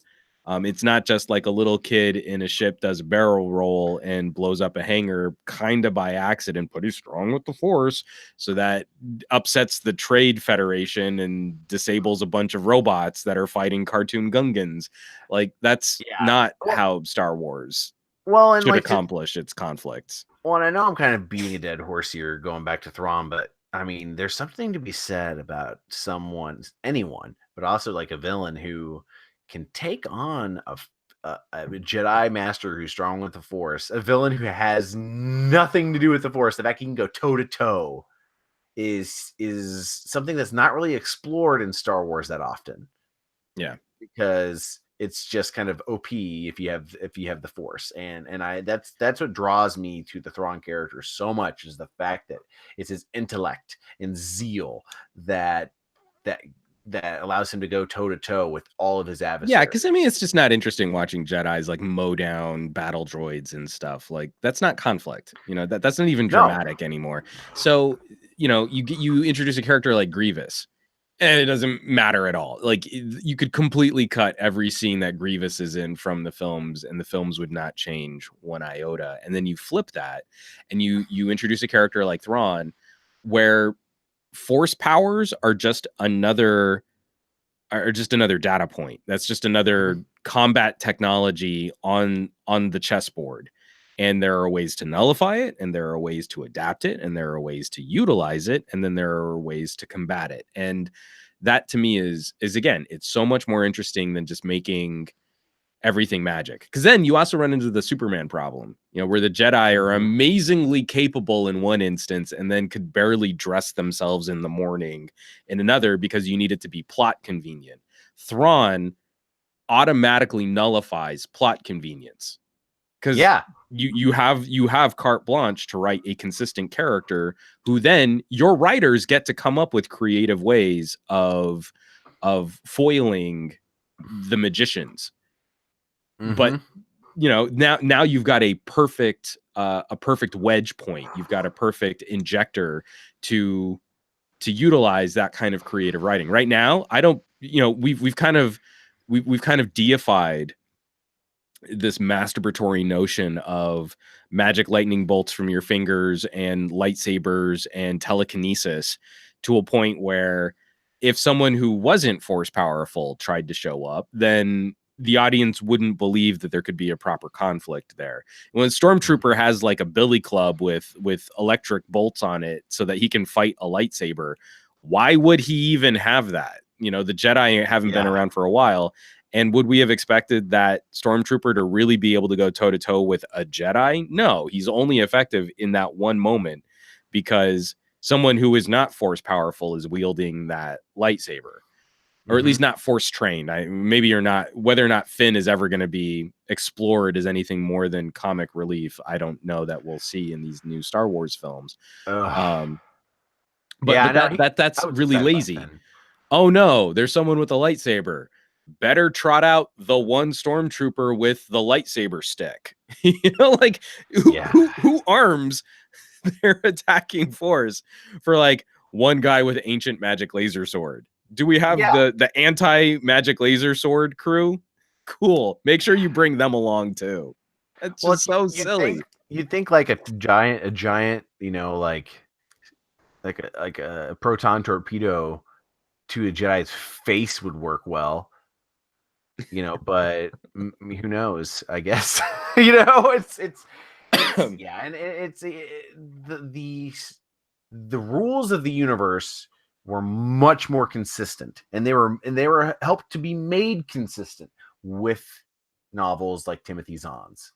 It's not just like a little kid in a ship does a barrel roll and blows up a hangar kind of by accident, but he's strong with the Force, so that upsets the Trade Federation and disables a bunch of robots that are fighting cartoon Gungans. Like, that's not how Star Wars should accomplish its conflicts.
Well, and I know I'm kind of beating a dead horse here, going back to Thrawn, but I mean, there's something to be said about anyone, but also like a villain who can take on a Jedi master who's strong with the Force, a villain who has nothing to do with the Force. The fact he can go toe to toe is something that's not really explored in Star Wars that often.
Yeah.
Because it's just kind of OP if you have the Force, and that's what draws me to the Thrawn character so much, is the fact that it's his intellect and zeal that that that allows him to go toe to toe with all of his adversaries.
Yeah, because I mean, it's just not interesting watching Jedis like mow down battle droids and stuff. Like that's not conflict. You know, that's not even dramatic anymore. So you know, you introduce a character like Grievous, and it doesn't matter at all. Like you could completely cut every scene that Grievous is in from the films, and the films would not change one iota. And then you flip that, and you introduce a character like Thrawn, where force powers are just another data point. That's just another combat technology on the chessboard. And there are ways to nullify it, and there are ways to adapt it, and there are ways to utilize it, and then there are ways to combat it. And that to me is again, it's so much more interesting than just making everything magic. Because then you also run into the Superman problem, you know, where the Jedi are amazingly capable in one instance and then could barely dress themselves in the morning in another because you need it to be plot convenient. Thrawn automatically nullifies plot convenience because you have carte blanche to write a consistent character who then your writers get to come up with creative ways of foiling the magicians. But you know, now you've got a perfect wedge point. You've got a perfect injector to utilize that kind of creative writing. Right now, I don't, you know, we've kind of deified this masturbatory notion of magic lightning bolts from your fingers and lightsabers and telekinesis to a point where if someone who wasn't force powerful tried to show up, then the audience wouldn't believe that there could be a proper conflict there. When Stormtrooper has like a billy club with electric bolts on it so that he can fight a lightsaber, why would he even have that? You know, the Jedi haven't been around for a while. And would we have expected that Stormtrooper to really be able to go toe to toe with a Jedi? No, he's only effective in that one moment because someone who is not force powerful is wielding that lightsaber, or at least not force trained. Maybe you're not, whether or not Finn is ever going to be explored as anything more than comic relief. I don't know that we'll see in these new Star Wars films. But that's really lazy. Oh no, there's someone with a lightsaber. Better trot out the one Stormtrooper with the lightsaber stick. You know, like who arms their attacking force for like one guy with ancient magic laser sword? Do we have the anti-magic laser sword crew? Cool. Make sure you bring them along too. That's just so silly.
You'd think like a giant, you know, like a proton torpedo to a Jedi's face would work well, you know, but who knows? I guess you know it's yeah, and the rules of the universe were much more consistent, and they were helped to be made consistent with novels like Timothy Zahn's.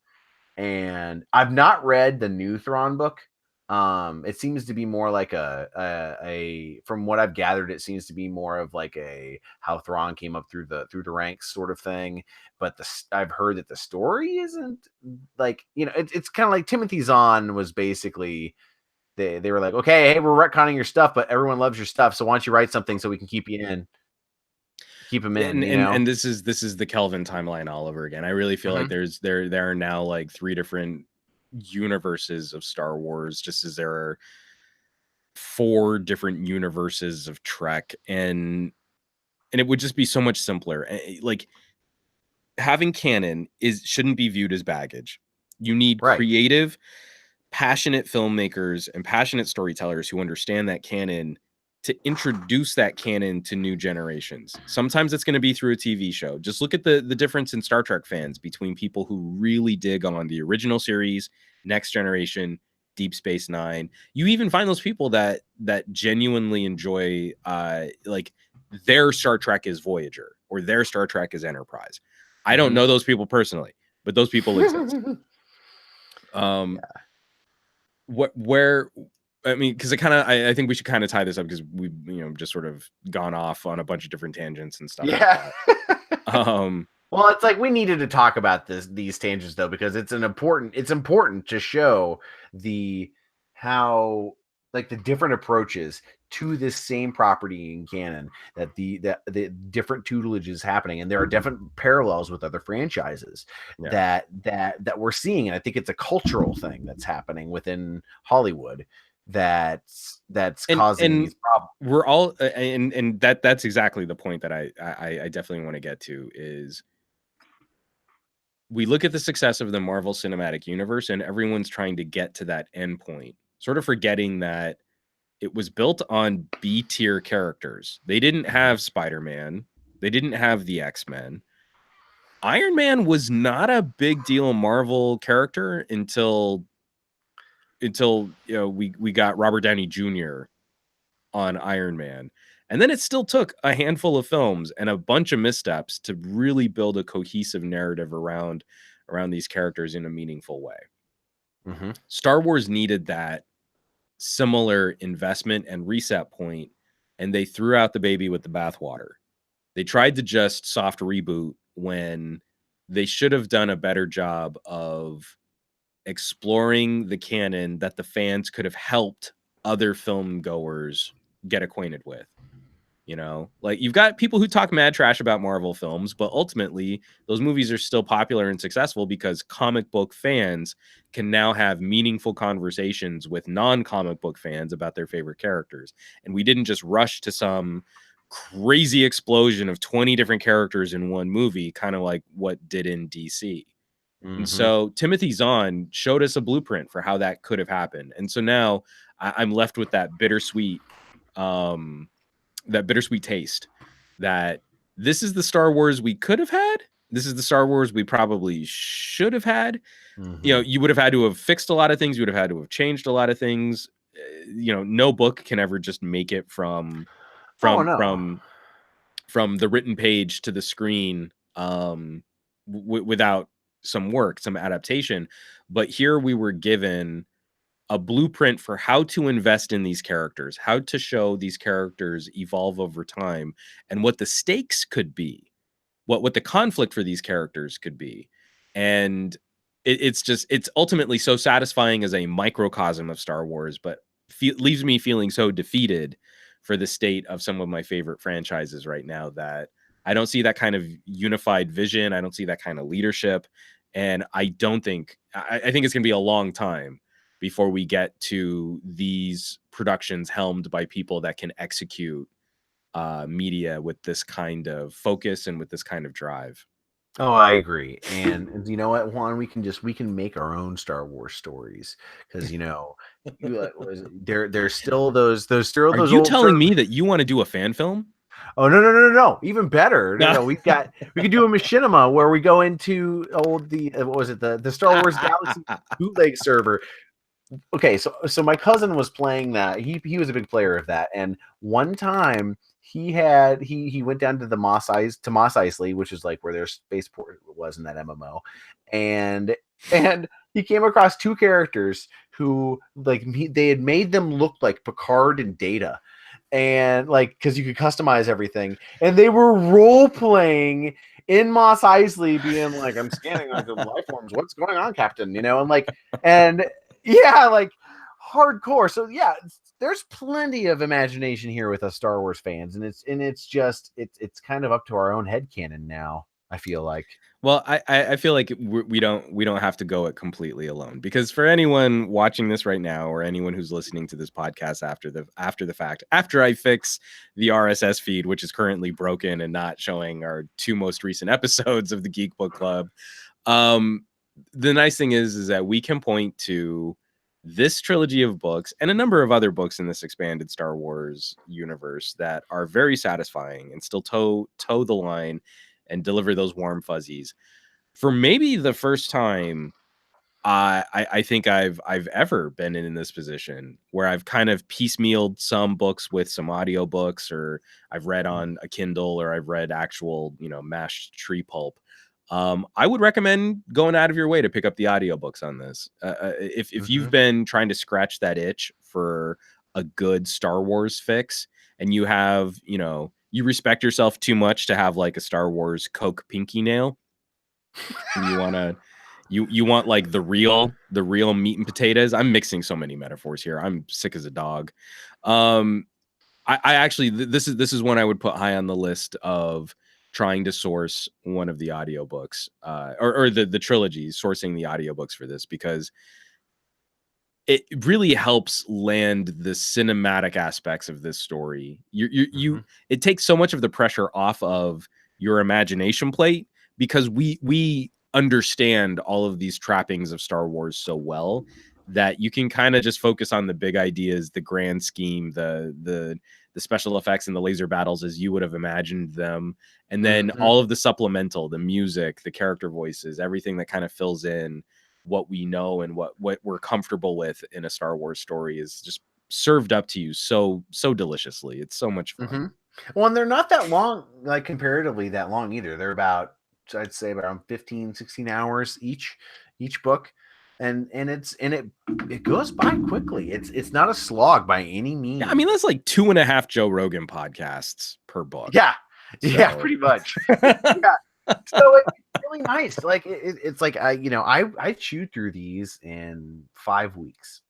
And I've not read the new Thrawn book. It seems to be more like a from what I've gathered, it seems to be more of like a how Thrawn came up through the ranks sort of thing. But I've heard that the story isn't like, you know, it's kind of like Timothy Zahn was basically they were like, okay, hey, we're retconning your stuff, but everyone loves your stuff, so why don't you write something so we can keep you in. Keep him in,
and this is the Kelvin timeline all over again. I really feel like there are now like 3 different universes of Star Wars, just as there are 4 different universes of Trek, and it would just be so much simpler. Like having canon shouldn't be viewed as baggage. You need creative, passionate filmmakers and passionate storytellers who understand that canon to introduce that canon to new generations. Sometimes it's going to be through a TV show. Just look at the difference in Star Trek fans between people who really dig on the original series, Next Generation, Deep Space Nine. You even find those people that genuinely enjoy like their Star Trek is Voyager or their Star Trek is Enterprise. I don't know those people personally, but those people exist. Where I mean, because I think we should kind of tie this up because we've just sort of gone off on a bunch of different tangents and stuff.
Yeah.
Like that.
Well, it's like we needed to talk about these tangents though, because it's important to show how like the different approaches to this same property in canon, that the different tutelage is happening, and there are different parallels with other franchises that we're seeing, and I think it's a cultural thing that's happening within Hollywood that's causing these problems.
We're all and that's exactly the point that I definitely want to get to is we look at the success of the Marvel Cinematic Universe and everyone's trying to get to that end point, sort of forgetting that it was built on B-tier characters. They didn't have Spider-Man. They didn't have the X-Men. Iron Man was not a big deal Marvel character until we got Robert Downey Jr. on Iron Man. And then it still took a handful of films and a bunch of missteps to really build a cohesive narrative around these characters in a meaningful way. Star Wars needed that similar investment and reset point, and they threw out the baby with the bathwater. They tried to just soft reboot when they should have done a better job of exploring the canon that the fans could have helped other film goers get acquainted with. Like you've got people who talk mad trash about Marvel films, but ultimately those movies are still popular and successful because comic book fans can now have meaningful conversations with non-comic book fans about their favorite characters. And we didn't just rush to some crazy explosion of 20 different characters in one movie, kind of like what did in DC. And so Timothy Zahn showed us a blueprint for how that could have happened. And so now I'm left with that bittersweet taste that this is the Star Wars we could have had. This is the Star Wars we probably should have had. You would have had to have fixed a lot of things. You would have had to have changed a lot of things. No book can ever just make it from the written page to the screen without some work, some adaptation. But here we were given a blueprint for how to invest in these characters, how to show these characters evolve over time, and what the stakes could be, what the conflict for these characters could be. And it's ultimately so satisfying as a microcosm of Star Wars, but leaves me feeling so defeated for the state of some of my favorite franchises right now, that I don't see that kind of unified vision. I don't see that kind of leadership. And I think it's going to be a long time before we get to these productions helmed by people that can execute media with this kind of focus and with this kind of drive.
Oh, I agree. And you know what, Juan, we can make our own Star Wars stories, because there's still those
Are you
old
telling me that you want to do a fan film?
Oh, no, even better. No, we could do a machinima where we go into what was it, the Star Wars Galaxy bootleg server. Okay, so my cousin was playing that. He was a big player of that, and one time he went down to Mos Eisley, which is like where their spaceport was in that MMO, and he came across two characters who they had made them look like Picard and Data, and because you could customize everything, and they were role playing in Mos Eisley, being like, "I'm scanning the life forms. What's going on, Captain?" and yeah, hardcore. So yeah, there's plenty of imagination here with us Star Wars fans, and it's kind of up to our own headcanon now, I feel like.
Well, I feel like we don't have to go it completely alone, because for anyone watching this right now, or anyone who's listening to this podcast after the fact, after I fix the RSS feed, which is currently broken and not showing our two most recent episodes of the Geek Book Club, the nice thing is that we can point to this trilogy of books and a number of other books in this expanded Star Wars universe that are very satisfying and still toe the line and deliver those warm fuzzies. For maybe the first time I think I've ever been in this position where I've kind of piecemealed some books with some audiobooks, or I've read on a Kindle, or I've read actual, mashed tree pulp. I would recommend going out of your way to pick up the audiobooks on this. If you've been trying to scratch that itch for a good Star Wars fix, and you have, you respect yourself too much to have like a Star Wars Coke pinky nail, and you want to you want like the real meat and potatoes. I'm mixing so many metaphors here. I'm sick as a dog. I actually this is one I would put high on the list of trying to source one of the audiobooks, or the trilogy, sourcing the audiobooks for this, because it really helps land the cinematic aspects of this story. It takes so much of the pressure off of your imagination plate, because we understand all of these trappings of Star Wars so well that you can kind of just focus on the big ideas, the grand scheme, the special effects and the laser battles as you would have imagined them, and then all of the supplemental, the music, the character voices, everything that kind of fills in what we know and what we're comfortable with in a Star Wars story is just served up to you so deliciously. It's so much fun.
Well, and they're not that long, like comparatively that long either. They're about, I'd say, around 15, 16 hours each book. And it goes by quickly. It's not a slog by any means.
Yeah, I mean, that's like 2.5 Joe Rogan podcasts per book.
Yeah. So. Yeah, pretty much. Yeah. So it's really nice. Like it's like I chewed through these in 5 weeks.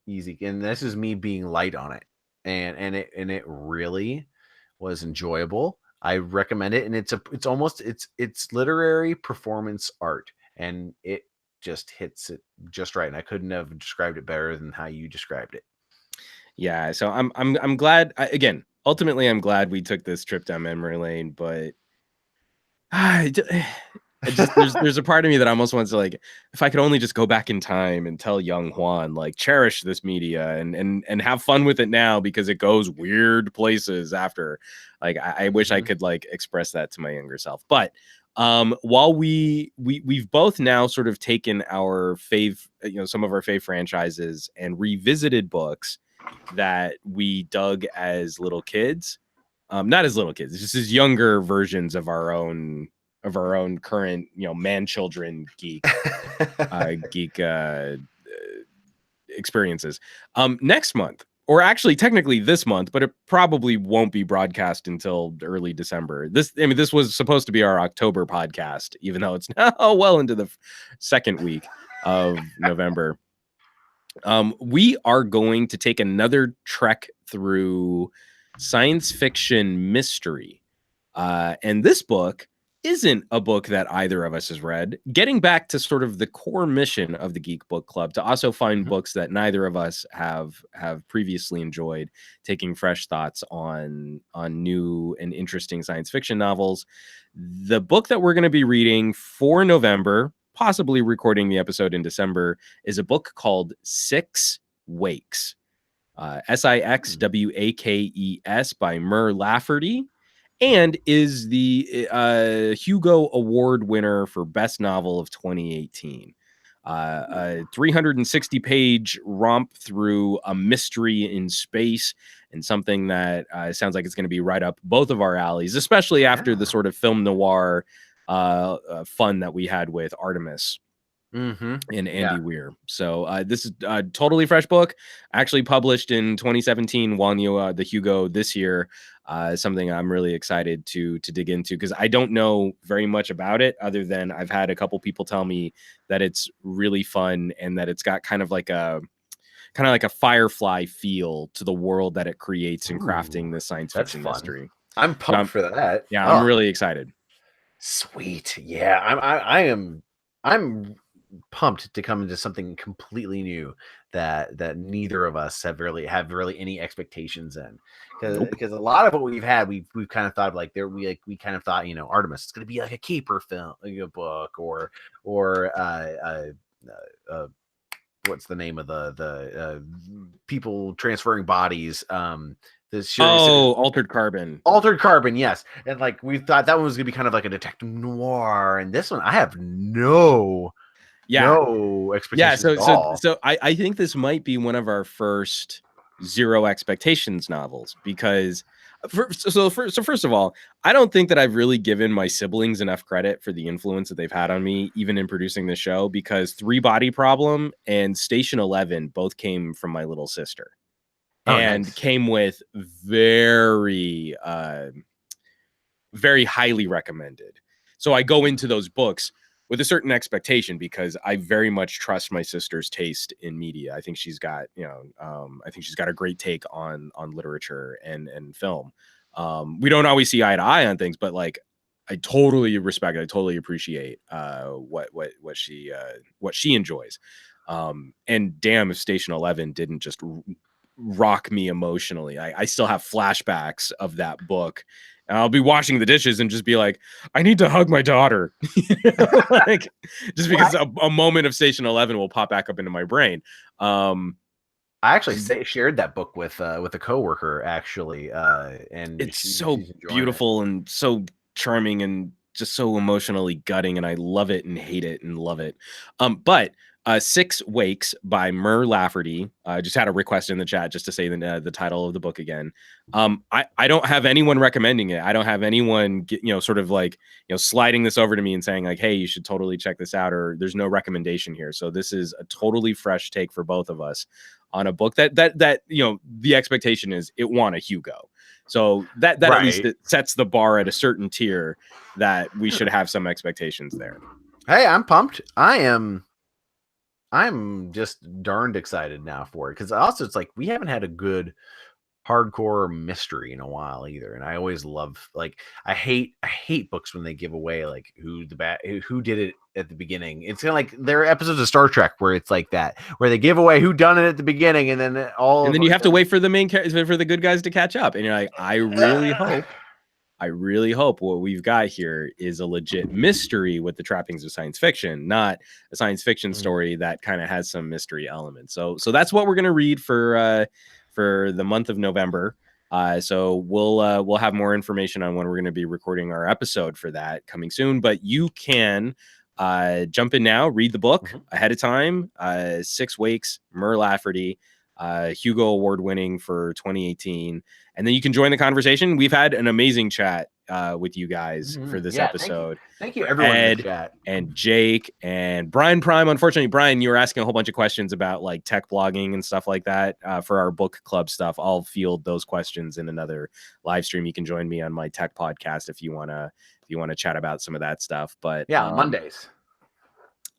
Easy. And this is me being light on it. And it really was enjoyable. I recommend it. And it's literary performance art, and it just hits it just right. And I couldn't have described it better than how you described it.
Yeah. So I'm glad. Ultimately, I'm glad we took this trip down memory lane, but there's a part of me that almost wants to, like, if I could only just go back in time and tell young Juan, like, cherish this media and have fun with it now, because it goes weird places after. Like, I wish I could like express that to my younger self. But while we've both now sort of taken our some of our fave franchises and revisited books that we dug as little kids, not as little kids, just as younger versions of our own current, man children geek experiences. Next month, or actually technically this month, but it probably won't be broadcast until early December. This was supposed to be our October podcast, even though it's now well into the second week of November. We are going to take another trek through science fiction mystery. And this book isn't a book that either of us has read. Getting back to sort of the core mission of the Geek Book Club, to also find books that neither of us have previously enjoyed, taking fresh thoughts on new and interesting science fiction novels. The book that we're going to be reading for November, possibly recording the episode in December, is a book called Six Wakes. Sixwakes by Mur Lafferty, and is the Hugo Award winner for Best Novel of 2018. A 360-page romp through a mystery in space, and something that sounds like it's going to be right up both of our alleys, especially after the sort of film noir fun that we had with Artemis. And Andy Weir. So this is a totally fresh book, actually published in 2017, won the Hugo this year. Something I'm really excited to dig into, because I don't know very much about it, other than I've had a couple people tell me that it's really fun, and that it's got kind of like a Firefly feel to the world that it creates in crafting this science fiction mystery.
I'm pumped for that.
Yeah, I'm really excited.
Sweet. Yeah, I'm pumped to come into something completely new that neither of us have really any expectations in, because a lot of what we've had, we've kind of thought like we kind of thought, Artemis, it's going to be like a keeper film, like a book, or what's the name of the people transferring bodies, this series,
Altered Carbon,
yes. And like we thought that one was gonna be kind of like a detective noir, and this one I have no
Yeah.
No expectations at all.
So I think this might be one of our first zero expectations novels because first of all, I don't think that I've really given my siblings enough credit for the influence that they've had on me, even in producing this show, because Three Body Problem and Station 11 both came from my little sister
Oh,
and
nice.
came with very, very highly recommended. So I go into those books with a certain expectation because I very much trust my sister's taste in media. I think she's got, I think she's got a great take on literature and film. We don't always see eye to eye on things, but like I totally respect, I totally appreciate what she enjoys. And damn, if Station 11 didn't just rock me emotionally. I still have flashbacks of that book. And I'll be washing the dishes and just be like, I need to hug my daughter. Like, just because a moment of Station 11 will pop back up into my brain.
I actually shared that book with a coworker, actually, and
it's so beautiful and so charming and just so emotionally gutting, and I love it and hate it and love it. But Six Wakes by Mur Lafferty. I just had a request in the chat just to say the title of the book again. I don't have anyone recommending it. I don't have anyone sort of like sliding this over to me and saying like, hey, you should totally check this out, or there's no recommendation here. So this is a totally fresh take for both of us on a book that the expectation is it won a Hugo. So that right. At least it sets the bar at a certain tier that we should have some expectations there.
Hey, I'm pumped. I'm just darned excited now for it, because also it's like we haven't had a good hardcore mystery in a while either, and I always love, like, I hate books when they give away like who did it at the beginning. It's kind of like there are episodes of Star Trek where it's like that, where they give away who done it at the beginning, and then
you have to wait for the main character, for the good guys to catch up, and you're like, I really hope what we've got here is a legit mystery with the trappings of science fiction, not a science fiction story that kind of has some mystery elements. So that's what we're going to read for the month of November. So we'll have more information on when we're going to be recording our episode for that coming soon. But you can jump in now, read the book ahead of time. Six Wakes, Mur Lafferty, Hugo Award winning for 2018. And then you can join the conversation. We've had an amazing chat with you guys for this episode.
Thank you everyone
Ed
in the chat.
And Jake and Brian Prime. Unfortunately, Brian, you were asking a whole bunch of questions about like tech blogging and stuff like that for our book club stuff. I'll field those questions in another live stream. You can join me on my tech podcast if you want to chat about some of that stuff. But
yeah, Mondays.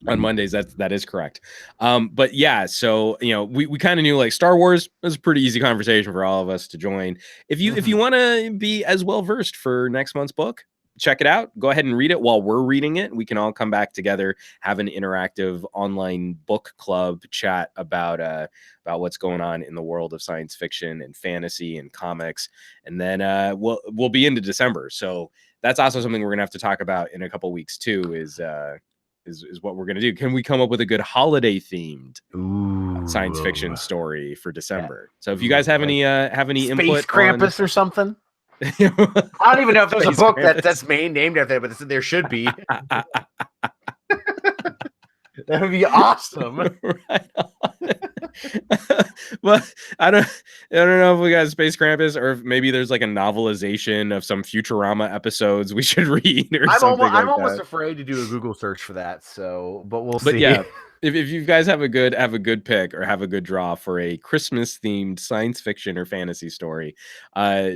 On Mondays, that is correct. But yeah, so we kind of knew like Star Wars was a pretty easy conversation for all of us to join. If you want to be as well versed for next month's book, check it out. Go ahead and read it while we're reading it. We can all come back together, have an interactive online book club chat about what's going on in the world of science fiction and fantasy and comics. And then we'll be into December. So that's also something we're gonna have to talk about in a couple weeks too. Is what we're gonna do. Can we come up with a good holiday themed science fiction story for December? So if you guys have any
Space
input,
Krampus or something. I don't even know if there's a book that's named after that, but there should be. That would be awesome.
Right on. Well, I don't know if we got Space Krampus or if maybe there's like a novelization of some Futurama episodes we should read or something.
I'm almost afraid to do a Google search for that. But we'll see.
But yeah, if you guys have a good pick or have a good draw for a Christmas themed science fiction or fantasy story,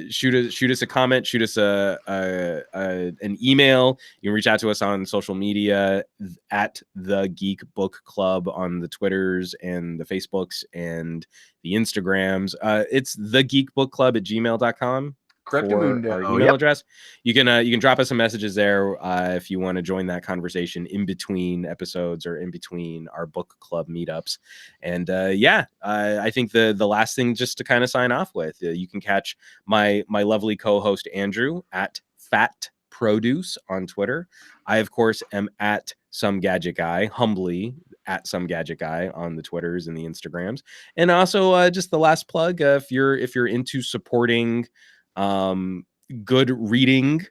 shoot us a comment, shoot us an email. You can reach out to us on social media at the Geek Book Club on the Twitters and the Facebooks and the Instagrams. It's thegeekbookclub@gmail.com. For our email address. You can drop us some messages there if you want to join that conversation in between episodes or in between our book club meetups. And I think the last thing just to kind of sign off with, you can catch my lovely co-host Andrew at Fat Produce on Twitter. I of course am at SomeGadgetGuy, humbly at SomeGadgetGuy on the Twitters and the Instagrams. And also just the last plug, if you're into supporting good reading,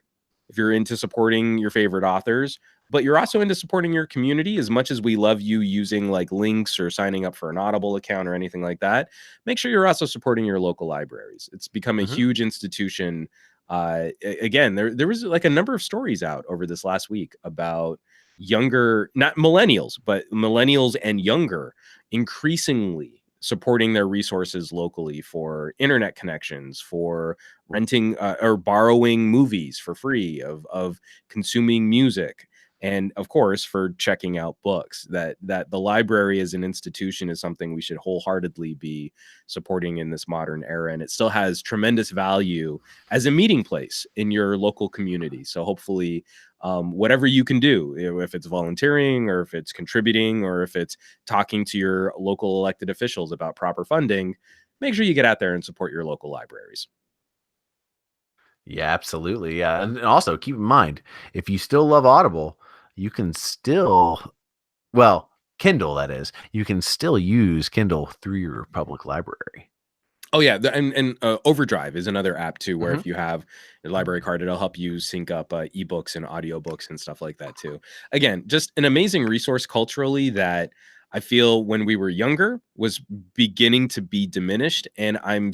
if you're into supporting your favorite authors, but you're also into supporting your community as much as we love you using like links or signing up for an Audible account or anything like that, make sure you're also supporting your local libraries. It's become a huge institution. Again, there was like a number of stories out over this last week about younger, not millennials, but millennials and younger increasingly supporting their resources locally for internet connections, for renting or borrowing movies for free, of consuming music, and of course for checking out books. That the library as an institution is something we should wholeheartedly be supporting in this modern era, and it still has tremendous value as a meeting place in your local community. So hopefully whatever you can do, if it's volunteering or if it's contributing or if it's talking to your local elected officials about proper funding, make sure you get out there and support your local libraries.
Yeah, absolutely. Yeah. And also keep in mind, if you still love Audible, you can still, well, Kindle, that is, you can still use Kindle through your public library.
Oh yeah, and Overdrive is another app too, where if you have a library card, it'll help you sync up ebooks and audiobooks and stuff like that too. Again, just an amazing resource culturally that I feel when we were younger was beginning to be diminished, and I'm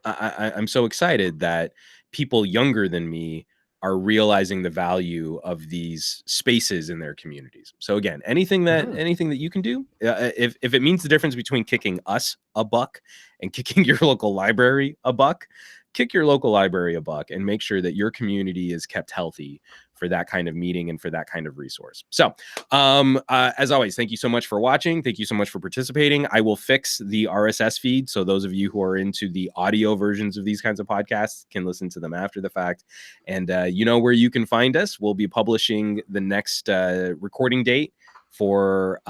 I'm so excited that people younger than me are realizing the value of these spaces in their communities. So again, anything that you can do, if it means the difference between kicking us a buck and kicking your local library a buck, kick your local library a buck and make sure that your community is kept healthy for that kind of meeting and for that kind of resource. So, as always, thank you so much for watching. Thank you so much for participating. I will fix the RSS feed, so those of you who are into the audio versions of these kinds of podcasts can listen to them after the fact. And you know where you can find us. We'll be publishing the next recording date for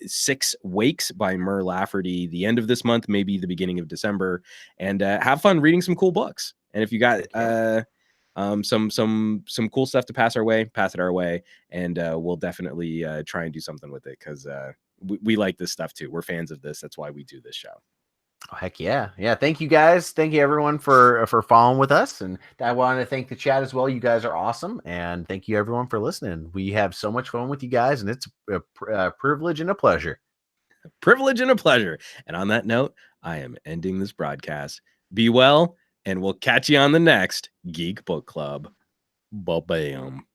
6 Wakes by Mur Lafferty, the end of this month, maybe the beginning of December, and have fun reading some cool books. And if you got some cool stuff to pass it our way, and we'll definitely try and do something with it, because we like this stuff too. We're fans of this. That's why we do this show.
Oh, heck yeah. Yeah. Thank you guys. Thank you everyone for following with us. And I want to thank the chat as well. You guys are awesome. And thank you everyone for listening. We have so much fun with you guys, and it's a privilege and a pleasure.
Privilege and a pleasure. And on that note, I am ending this broadcast. Be well, and we'll catch you on the next Geek Book Club. Ba-bam.